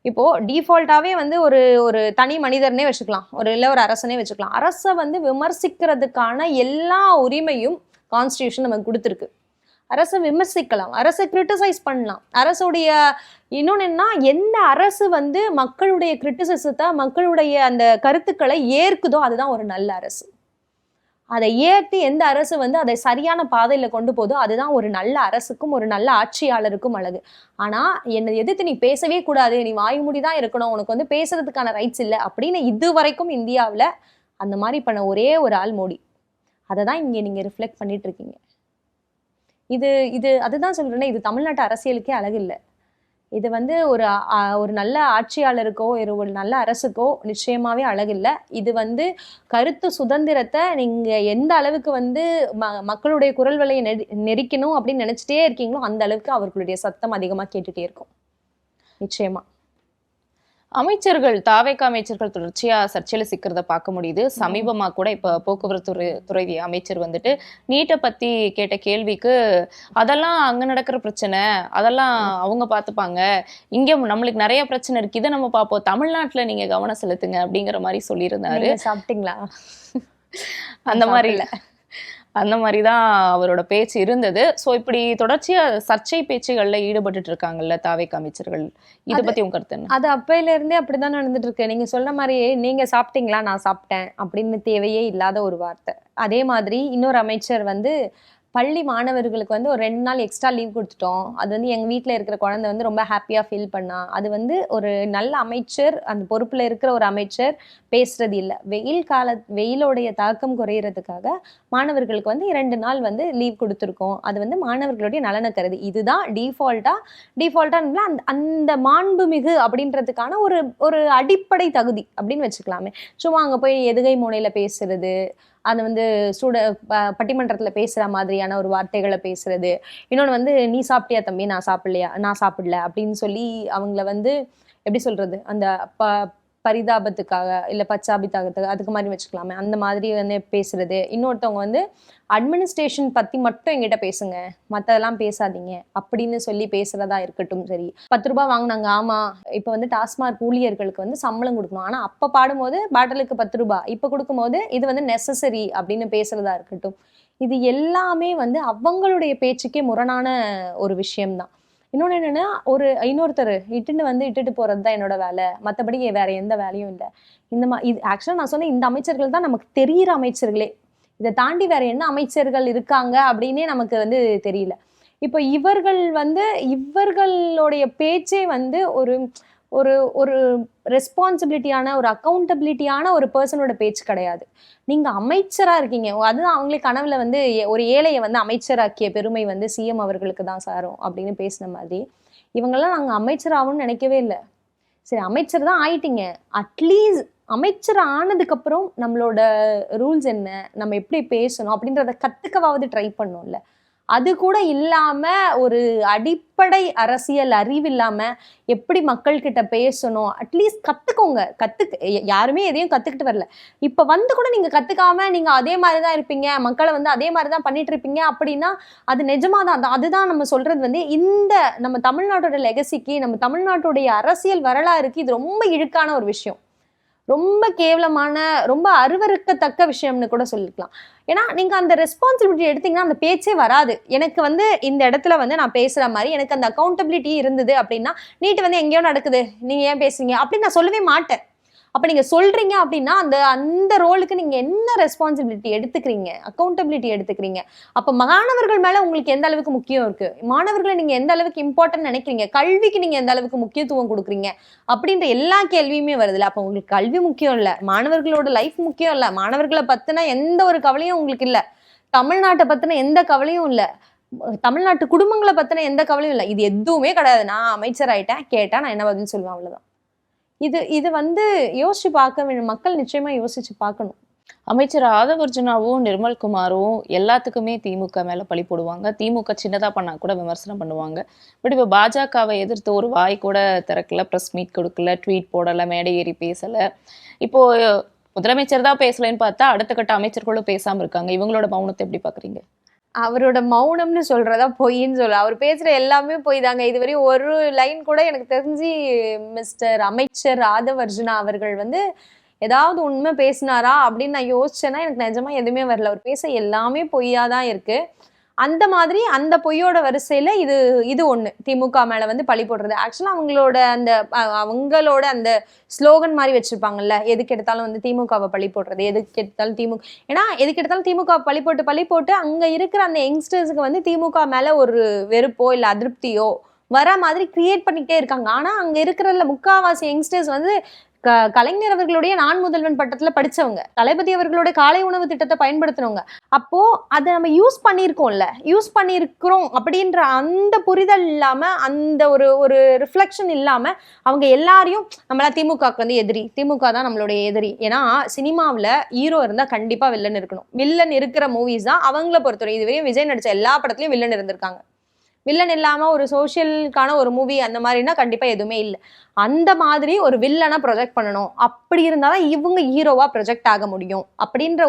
இப்போ டிஃபால்ட்டாவே வந்து ஒரு தனி மனிதர்னே வச்சுக்கலாம், இல்லை ஒரு அரசனே வச்சுக்கலாம். அரசை வந்து விமர்சிக்கிறதுக்கான எல்லா உரிமையும் கான்ஸ்டிடியூஷன் நமக்கு கொடுத்துருக்கு. அரசை விமர்சிக்கலாம், அரசை கிரிட்டிசைஸ் பண்ணலாம். அரசுடைய இன்னொன்னு என்ன, எந்த அரசு வந்து மக்களுடைய கிரிட்டிசிசத்தை, மக்களுடைய அந்த கருத்துக்களை ஏற்குதோ அதுதான் ஒரு நல்ல அரசு. அதை ஏற்றி எந்த அரசு வந்து அதை சரியான பாதையில கொண்டு போதோ அதுதான் ஒரு நல்ல அரசுக்கும் ஒரு நல்ல ஆட்சியாளருக்கும் அழகு. ஆனா என்னை எதிர்த்து நீ பேசவே கூடாது, நீ வாய்மூடிதான் இருக்கணும், உனக்கு வந்து பேசுறதுக்கான ரைட்ஸ் இல்லை அப்படின்னு இது வரைக்கும் இந்தியாவில் அந்த மாதிரி பண்ண ஒரே ஒரு ஆள் மோடி. அதை தான் இங்கே நீங்கள் ரிஃப்ளெக்ட் பண்ணிட்டு இருக்கீங்க. இது அதுதான் சொல்கிறேன்னா, இது தமிழ்நாட்டு அரசியலுக்கே அழகு இல்லை. இது வந்து ஒரு நல்ல ஆட்சியாளருக்கோ ஒரு நல்ல அரசுக்கோ நிச்சயமாகவே அழகில்லை. இது வந்து கருத்து சுதந்திரத்தை நீங்கள் எந்த அளவுக்கு வந்து மக்களுடைய குரல் வலையை நெரிக்கணும் அப்படின்னு நினச்சிட்டே இருக்கீங்களோ அந்த அளவுக்கு அவர்களுடைய சத்தம் அதிகமாக கேட்டுகிட்டே இருக்கும். நிச்சயமா அமைச்சர்கள், தாவேகா அமைச்சர்கள் தொடர்ச்சியா சர்ச்சையில சிக்கிறத பார்க்க முடியுது. சமீபமா கூட இப்ப போக்குவரத்து துறை அமைச்சர் வந்துட்டு நீட்டை பத்தி கேட்ட கேள்விக்கு, அதெல்லாம் அங்க நடக்கிற பிரச்சனை, அதெல்லாம் அவங்க பார்த்துப்பாங்க, இங்க நம்மளுக்கு நிறைய பிரச்சனை இருக்கு, இதை நம்ம பார்ப்போம், தமிழ்நாட்டுல நீங்க கவனம் செலுத்துங்க அப்படிங்கிற மாதிரி சொல்லியிருந்தாரு. சாப்பிட்டீங்களா? அந்த மாதிரிதான் அவரோட பேச்சு இருந்தது. சோ இப்படி தொடர்ச்சியா சர்ச்சை பேச்சுகள்ல ஈடுபட்டு இருக்காங்கல்ல தாவேகா அமைச்சர்கள், இதை பத்தி உங்க கருத்து என்ன? அது அப்பையில இருந்தே அப்படிதான் நடந்துட்டு இருக்கு. நீங்க சொல்ற மாதிரி நீங்க சாப்பிட்டீங்களா, நான் சாப்பிட்டேன் அப்படின்னு தேவையே இல்லாத ஒரு வார்த்தை. அதே மாதிரி இன்னொரு அமைச்சர் வந்து பள்ளி மாணவர்களுக்கு வந்து ஒரு 2 நாள் எக்ஸ்ட்ரா லீவ் கொடுத்துட்டோம், அது வந்து எங்கள் வீட்டில் இருக்கிற குழந்தை வந்து ரொம்ப ஹாப்பியாக ஃபீல் பண்ணா. அது வந்து ஒரு நல்ல அமைச்சர், அந்த பொறுப்பில் இருக்கிற ஒரு அமைச்சர் பேசுறது இல்லை. வெயிலோடைய தாக்கம் குறையிறதுக்காக மாணவர்களுக்கு வந்து 2 நாள் வந்து லீவ் கொடுத்துருக்கோம். அது வந்து மாணவர்களுடைய நலனை கருதி. இதுதான் டிஃபால்ட்டாக அந்த மாண்புமிகு அப்படின்றதுக்கான ஒரு அடிப்படை தகுதி அப்படின்னு வச்சுக்கலாமே. சும்மா அங்கே போய் எதுகை முனையில் பேசுறது, அது வந்து பட்டிமன்றத்தில் பேசுகிற மாதிரியான ஒரு வார்த்தைகளை பேசுறது. இன்னொன்று வந்து நீ சாப்பிட்டியா தம்பி, நான் சாப்பிடல அப்படின்னு சொல்லி அவங்கள வந்து எப்படி சொல்கிறது, அந்த பரிதாபத்துக்காக இல்லை பச்சாபித்தாகத்துக்காக அதுக்கு மாதிரி வச்சுக்கலாமே, அந்த மாதிரி வந்து பேசுறது. இன்னொருத்தவங்க வந்து அட்மினிஸ்ட்ரேஷன் பற்றி மட்டும் எங்கிட்ட பேசுங்க, மற்றதெல்லாம் பேசாதீங்க அப்படின்னு சொல்லி பேசுகிறதா இருக்கட்டும். சரி, 10 ரூபாய் வாங்கினாங்க, ஆமாம் இப்போ வந்து டாஸ்மாக் ஊழியர்களுக்கு வந்து சம்பளம் கொடுக்கணும், ஆனால் அப்போ பாடும்போது பாட்டிலுக்கு 10 ரூபாய், இப்போ கொடுக்கும்போது இது வந்து நெசசரி அப்படின்னு பேசுகிறதா இருக்கட்டும். இது எல்லாமே வந்து அவங்களுடைய பேச்சுக்கே முரணான ஒரு விஷயம்தான். இன்னொன்று என்னென்னா, இன்னொருத்தர் இட்டுட்டு போகிறது தான் என்னோட வேலை, மற்றபடி வேற எந்த வேலையும் இல்லை. இது ஆக்சுவலாக நான் சொன்னேன், இந்த அமைச்சர்கள் தான் நமக்கு தெரிகிற அமைச்சர்களே. இதை தாண்டி வேற என்ன அமைச்சர்கள் இருக்காங்க அப்படின்னே நமக்கு வந்து தெரியல. இப்போ இவர்களுடைய பேச்சே வந்து ஒரு ஒரு ரெஸ்பான்சிபிலிட்டியான ஒரு அக்கௌண்டபிலிட்டியான ஒரு பர்சனோட பேச்சு கிடையாது. நீங்க அமைச்சரா இருக்கீங்க, அதுதான் அவங்களே கனவுல வந்து ஒரு ஏழையை வந்து அமைச்சராக்கிய பெருமை வந்து சிஎம் அவர்களுக்கு தான் சாரும் அப்படின்னு பேசின மாதிரி இவங்கெல்லாம் நாங்க அமைச்சராகும்னு நினைக்கவே இல்லை. சரி, அமைச்சர் தான் ஆயிட்டீங்க, அட்லீஸ்ட் அமைச்சர் ஆனதுக்கு அப்புறம் நம்மளோட ரூல்ஸ் என்ன, நம்ம எப்படி பேசணும் அப்படின்றத கத்துக்கவாவது ட்ரை பண்ணோம்ல. அது கூட இல்லாம ஒரு அடிப்படை அரசியல் அறிவு இல்லாம எப்படி மக்கள் கிட்ட பேசணும் அட்லீஸ்ட் கத்துக்கோங்க. யாருமே எதையும் கத்துக்கிட்டு வரல. இப்ப வந்து கூட நீங்க கத்துக்காம நீங்க அதே மாதிரிதான் இருப்பீங்க, மக்களை வந்து அதே மாதிரிதான் பண்ணிட்டு இருப்பீங்க அப்படின்னா அது நிஜமாதான். அதுதான் நம்ம சொல்றது வந்து இந்த நம்ம தமிழ்நாட்டோட லெகசிக்கு, நம்ம தமிழ்நாட்டுடைய அரசியல் வரலாறுக்கு இது ரொம்ப இழுக்கான ஒரு விஷயம், ரொம்ப கேவலமான, ரொம்ப அருவருக்கத்தக்க விஷயம்னு கூட சொல்லிக்கலாம். ஏன்னா நீங்க அந்த ரெஸ்பான்சிபிலிட்டி எடுத்தீங்கன்னா அந்த பேச்சே வராது. எனக்கு வந்து இந்த இடத்துல வந்து நான் பேசுற மாதிரி எனக்கு அந்த அக்கௌண்டபிலிட்டி இருந்தது அப்படின்னா, நீட் வந்து எங்கேயோ நடக்குது, நீங்க ஏன் பேசுறீங்க அப்படின்னு நான் சொல்லவே மாட்டேன். அப்ப நீங்க சொல்றீங்க அப்படின்னா அந்த ரோலுக்கு நீங்க என்ன ரெஸ்பான்சிபிலிட்டி எடுத்துக்கிறீங்க, அக்கௌண்டபிலிட்டி எடுத்துக்கிறீங்க. அப்ப மாணவர்கள் மேல உங்களுக்கு எந்த அளவுக்கு முக்கியம் இருக்கு, மாணவர்களை நீங்க எந்த அளவுக்கு இம்பார்ட்டன்ட் நினைக்கிறீங்க, கல்விக்கு நீங்க எந்த அளவுக்கு முக்கியத்துவம் கொடுக்குறீங்க அப்படின்ற எல்லா கேள்வியுமே வருதுல்ல. அப்ப உங்களுக்கு கல்வி முக்கியம் இல்ல, மாணவர்களோட லைஃப் முக்கியம் இல்ல, மாணவர்களை பத்தின எந்த ஒரு கவலையும் உங்களுக்கு இல்ல, தமிழ்நாட்டை பத்தின எந்த கவலையும் இல்ல, தமிழ்நாட்டு குடும்பங்களை பத்தின எந்த கவலையும் இல்லை, இது எதுவுமே கிடையாது. நான் அமைச்சர் ஆயிட்டேன், கேட்டா நான் என்ன பதில் சொல்லுவேன், அவ்வளவுதான். இது வந்து யோசிச்சு பார்க்க வேண்டும், மக்கள் நிச்சயமா யோசிச்சு பார்க்கணும். அமைச்சர் ஆதவர்ஜுனாவும் நிர்மல்குமாரும் எல்லாத்துக்குமே திமுக மேல பழி போடுவாங்க. திமுக சின்னதா பண்ணா கூட விமர்சனம் பண்ணுவாங்க. பட் இப்போ பாஜகவை எதிர்த்து ஒரு வாய் கூட திறக்கல, ப்ரெஸ் மீட் கொடுக்கல, ட்வீட் போடல, மேடை ஏறி பேசல. இப்போ முதலமைச்சர் தான் பேசலன்னு பார்த்தா அடுத்த கட்ட அமைச்சர்களும் பேசாம இருக்காங்க. இவங்களோட மௌனத்தை எப்படி பாக்குறீங்க? அவரோட மௌனம்னு சொல்றதா பொய்ன்னு சொல்ல, அவர் பேசுற எல்லாமே பொய் தாங்க. இதுவரையும் ஒரு லைன் கூட எனக்கு தெரிஞ்சு மிஸ்டர் அமைச்சர் ஆதவர்ஜுனா அவர்கள் வந்து ஏதாவது உண்மை பேசினாரா அப்படின்னு நான் யோசிச்சேன்னா எனக்கு நிஜமா எதுவுமே வரல. அவர் பேச எல்லாமே பொய்யாதான் இருக்கு. அந்த மாதிரி அந்த பொய்யோட வரிசையில இது ஒண்ணு, திமுக மேல வந்து பழி போடுறது. ஆக்சுவலா அவங்களோட அந்த ஸ்லோகன் மாதிரி வச்சிருப்பாங்கல்ல, எதுக்கு எடுத்தாலும் வந்து திமுகவை பழி போடுறது, எதுக்கு எடுத்தாலும் திமுக, ஏன்னா எதுக்கு எடுத்தாலும் திமுக பழி போட்டு அங்க இருக்கிற அந்த யங்ஸ்டர்ஸுக்கு வந்து திமுக மேல ஒரு வெறுப்போ இல்ல அதிருப்தியோ வர மாதிரி கிரியேட் பண்ணிக்கிட்டே இருக்காங்க. ஆனா அங்க இருக்கிற முக்காவாசி யங்ஸ்டர்ஸ் வந்து கலைஞர் அவர்களுடைய நான் முதல்வன் பட்டத்துல படிச்சவங்க, தளபதி அவர்களோட காலை உணவு திட்டத்தை பயன்படுத்தினவங்க. அப்போ அதை நம்ம யூஸ் பண்ணியிருக்கிறோம் அப்படின்ற அந்த புரிதல் இல்லாம, அந்த ஒரு ரிஃப்ளெக்ஷன் இல்லாம அவங்க எல்லாரையும் நம்மளா திமுகவுக்கு வந்து எதிரி, திமுக தான் நம்மளுடைய எதிரி. ஏன்னா சினிமாவில் ஹீரோ இருந்தா கண்டிப்பா வில்லன் இருக்கணும். வில்லன் இருக்கிற மூவிஸ் தான் அவங்கள பொறுத்தவரை, இதுவரையும் விஜய் நடிச்ச எல்லா படத்துலயும் வில்லன் இருந்திருக்காங்க. வில்லன் இல்லாம ஒரு சோஷியலுக்கான ஒரு மூவி அந்த மாதிரினா கண்டிப்பா எதுவுமே இல்லை. அந்த மாதிரி ஒரு வில்லனா ப்ரொஜெக்ட் பண்ணணும், அப்படி இருந்தாதான் இவங்க ஹீரோவா ப்ரொஜெக்ட் ஆக முடியும் அப்படின்ற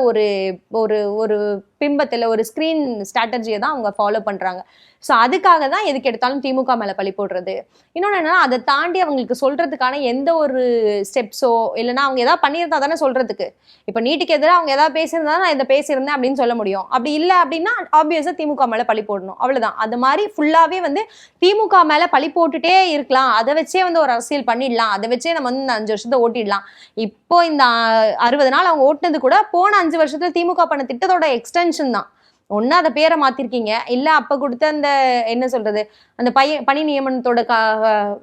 ஒரு பிம்பத்தில் ஒரு ஸ்க்ரீன் ஸ்ட்ராட்டஜியை தான் அவங்க ஃபாலோ பண்றாங்க. ஸோ அதுக்காக தான் எதுக்கு எடுத்தாலும் திமுக மேல பழி போடுறது. இன்னொன்று என்னன்னா, அதை தாண்டி அவங்களுக்கு சொல்றதுக்கான எந்த ஒரு ஸ்டெப்ஸோ இல்லைன்னா அவங்க ஏதாவது பண்ணியிருந்தா தானே சொல்றதுக்கு. இப்போ நீட்டுக்கு எதிராக அவங்க ஏதாவது பேசியிருந்தா நான் இதை பேசியிருந்தேன் அப்படின்னு சொல்ல முடியும். அப்படி இல்லை அப்படின்னா ஆப்வியஸா திமுக மேல பழி போடணும், அவ்வளவுதான். அது மாதிரி ஃபுல்லாவே வந்து திமுக மேல பழி போட்டுட்டே இருக்கலாம், அதை வச்சே வந்து ஒரு அரசியல் பண்ணிடலாம், அதை வச்சே நம்ம வந்து 5 வருஷத்தை ஓட்டிடலாம். இப்போ இந்த 60 நாள் அவங்க ஓட்டினது கூட போன 5 வருஷத்துல திமுக பண்ண திட்டத்தோட எக்ஸ்டென்ஷன் தான். ஒன்னு அதை பேரை மாத்திருக்கீங்க, இல்ல அப்ப கொடுத்த அந்த என்ன சொல்றது அந்த பணி நியமனத்தோட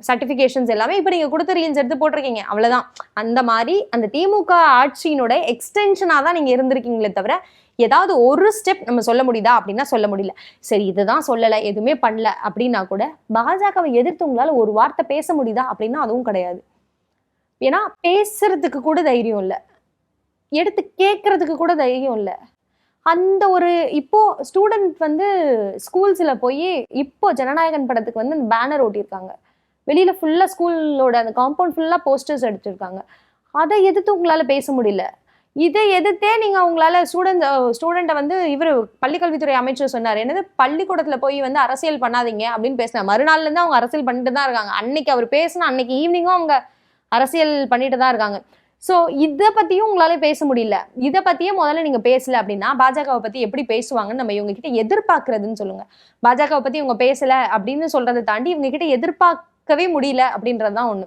சர்டிபிகேஷன்ஸ் எல்லாமே இப்ப நீங்க கொடுத்த ரீல்ஸ் எடுத்து போட்டிருக்கீங்க, அவ்வளவுதான். அந்த மாதிரி அந்த திமுக ஆட்சியினோட எக்ஸ்டென்ஷனா தான் நீங்க இருந்திருக்கீங்களே தவிர ஏதாவது ஒரு ஸ்டெப் நம்ம சொல்ல முடியுதா அப்படின்னா சொல்ல முடியல. சரி, இதுதான் சொல்லலை, எதுவுமே பண்ணல அப்படின்னா கூட பாஜகவை எதிர்த்து உங்களால ஒரு வார்த்தை பேச முடியுதா அப்படின்னா அதுவும் கிடையாது. ஏன்னா பேசுறதுக்கு கூட தைரியம் இல்லை, எடுத்து கேட்கறதுக்கு கூட தைரியம் இல்லை. அந்த ஒரு இப்போ ஸ்டூடெண்ட் வந்து ஸ்கூல்ஸ்ல போய் இப்போ ஜனநாயகன் படத்துக்கு வந்து அந்த பேனர் ஓட்டியிருக்காங்க, வெளியில ஃபுல்லா ஸ்கூலோட அந்த காம்பவுண்ட் ஃபுல்லா போஸ்டர்ஸ் அடிச்சிருக்காங்க. அதை எதிர்த்து உங்களால பேச முடியல. இதை எதிர்த்தே நீங்க உங்களால ஸ்டூடெண்ட்டை வந்து இவர் பள்ளிக்கல்வித்துறை அமைச்சர் சொன்னார், என்னது பள்ளிக்கூடத்துல போய் வந்து அரசியல் பண்ணாதீங்க அப்படின்னு பேசினார். மறுநாள்ல இருந்து அவங்க அரசியல் பண்ணிட்டு தான் இருக்காங்க. அன்னைக்கு அவர் பேசினா அன்னைக்கு ஈவினிங்கும் அவங்க அரசியல் பண்ணிட்டு தான் இருக்காங்க. ஸோ இதை பத்தியும் உங்களால பேச முடியல. இதை பத்தியே முதல்ல நீங்க பேசல அப்படின்னா பாஜகவை பத்தி எப்படி பேசுவாங்கன்னு நம்ம இவங்க கிட்ட எதிர்பார்க்கறதுன்னு சொல்லுங்க. பாஜகவை பத்தி இவங்க பேசல அப்படின்னு சொல்றதை தாண்டி இவங்க கிட்ட எதிர்பார்க்கவே முடியல அப்படின்றதுதான் ஒண்ணு.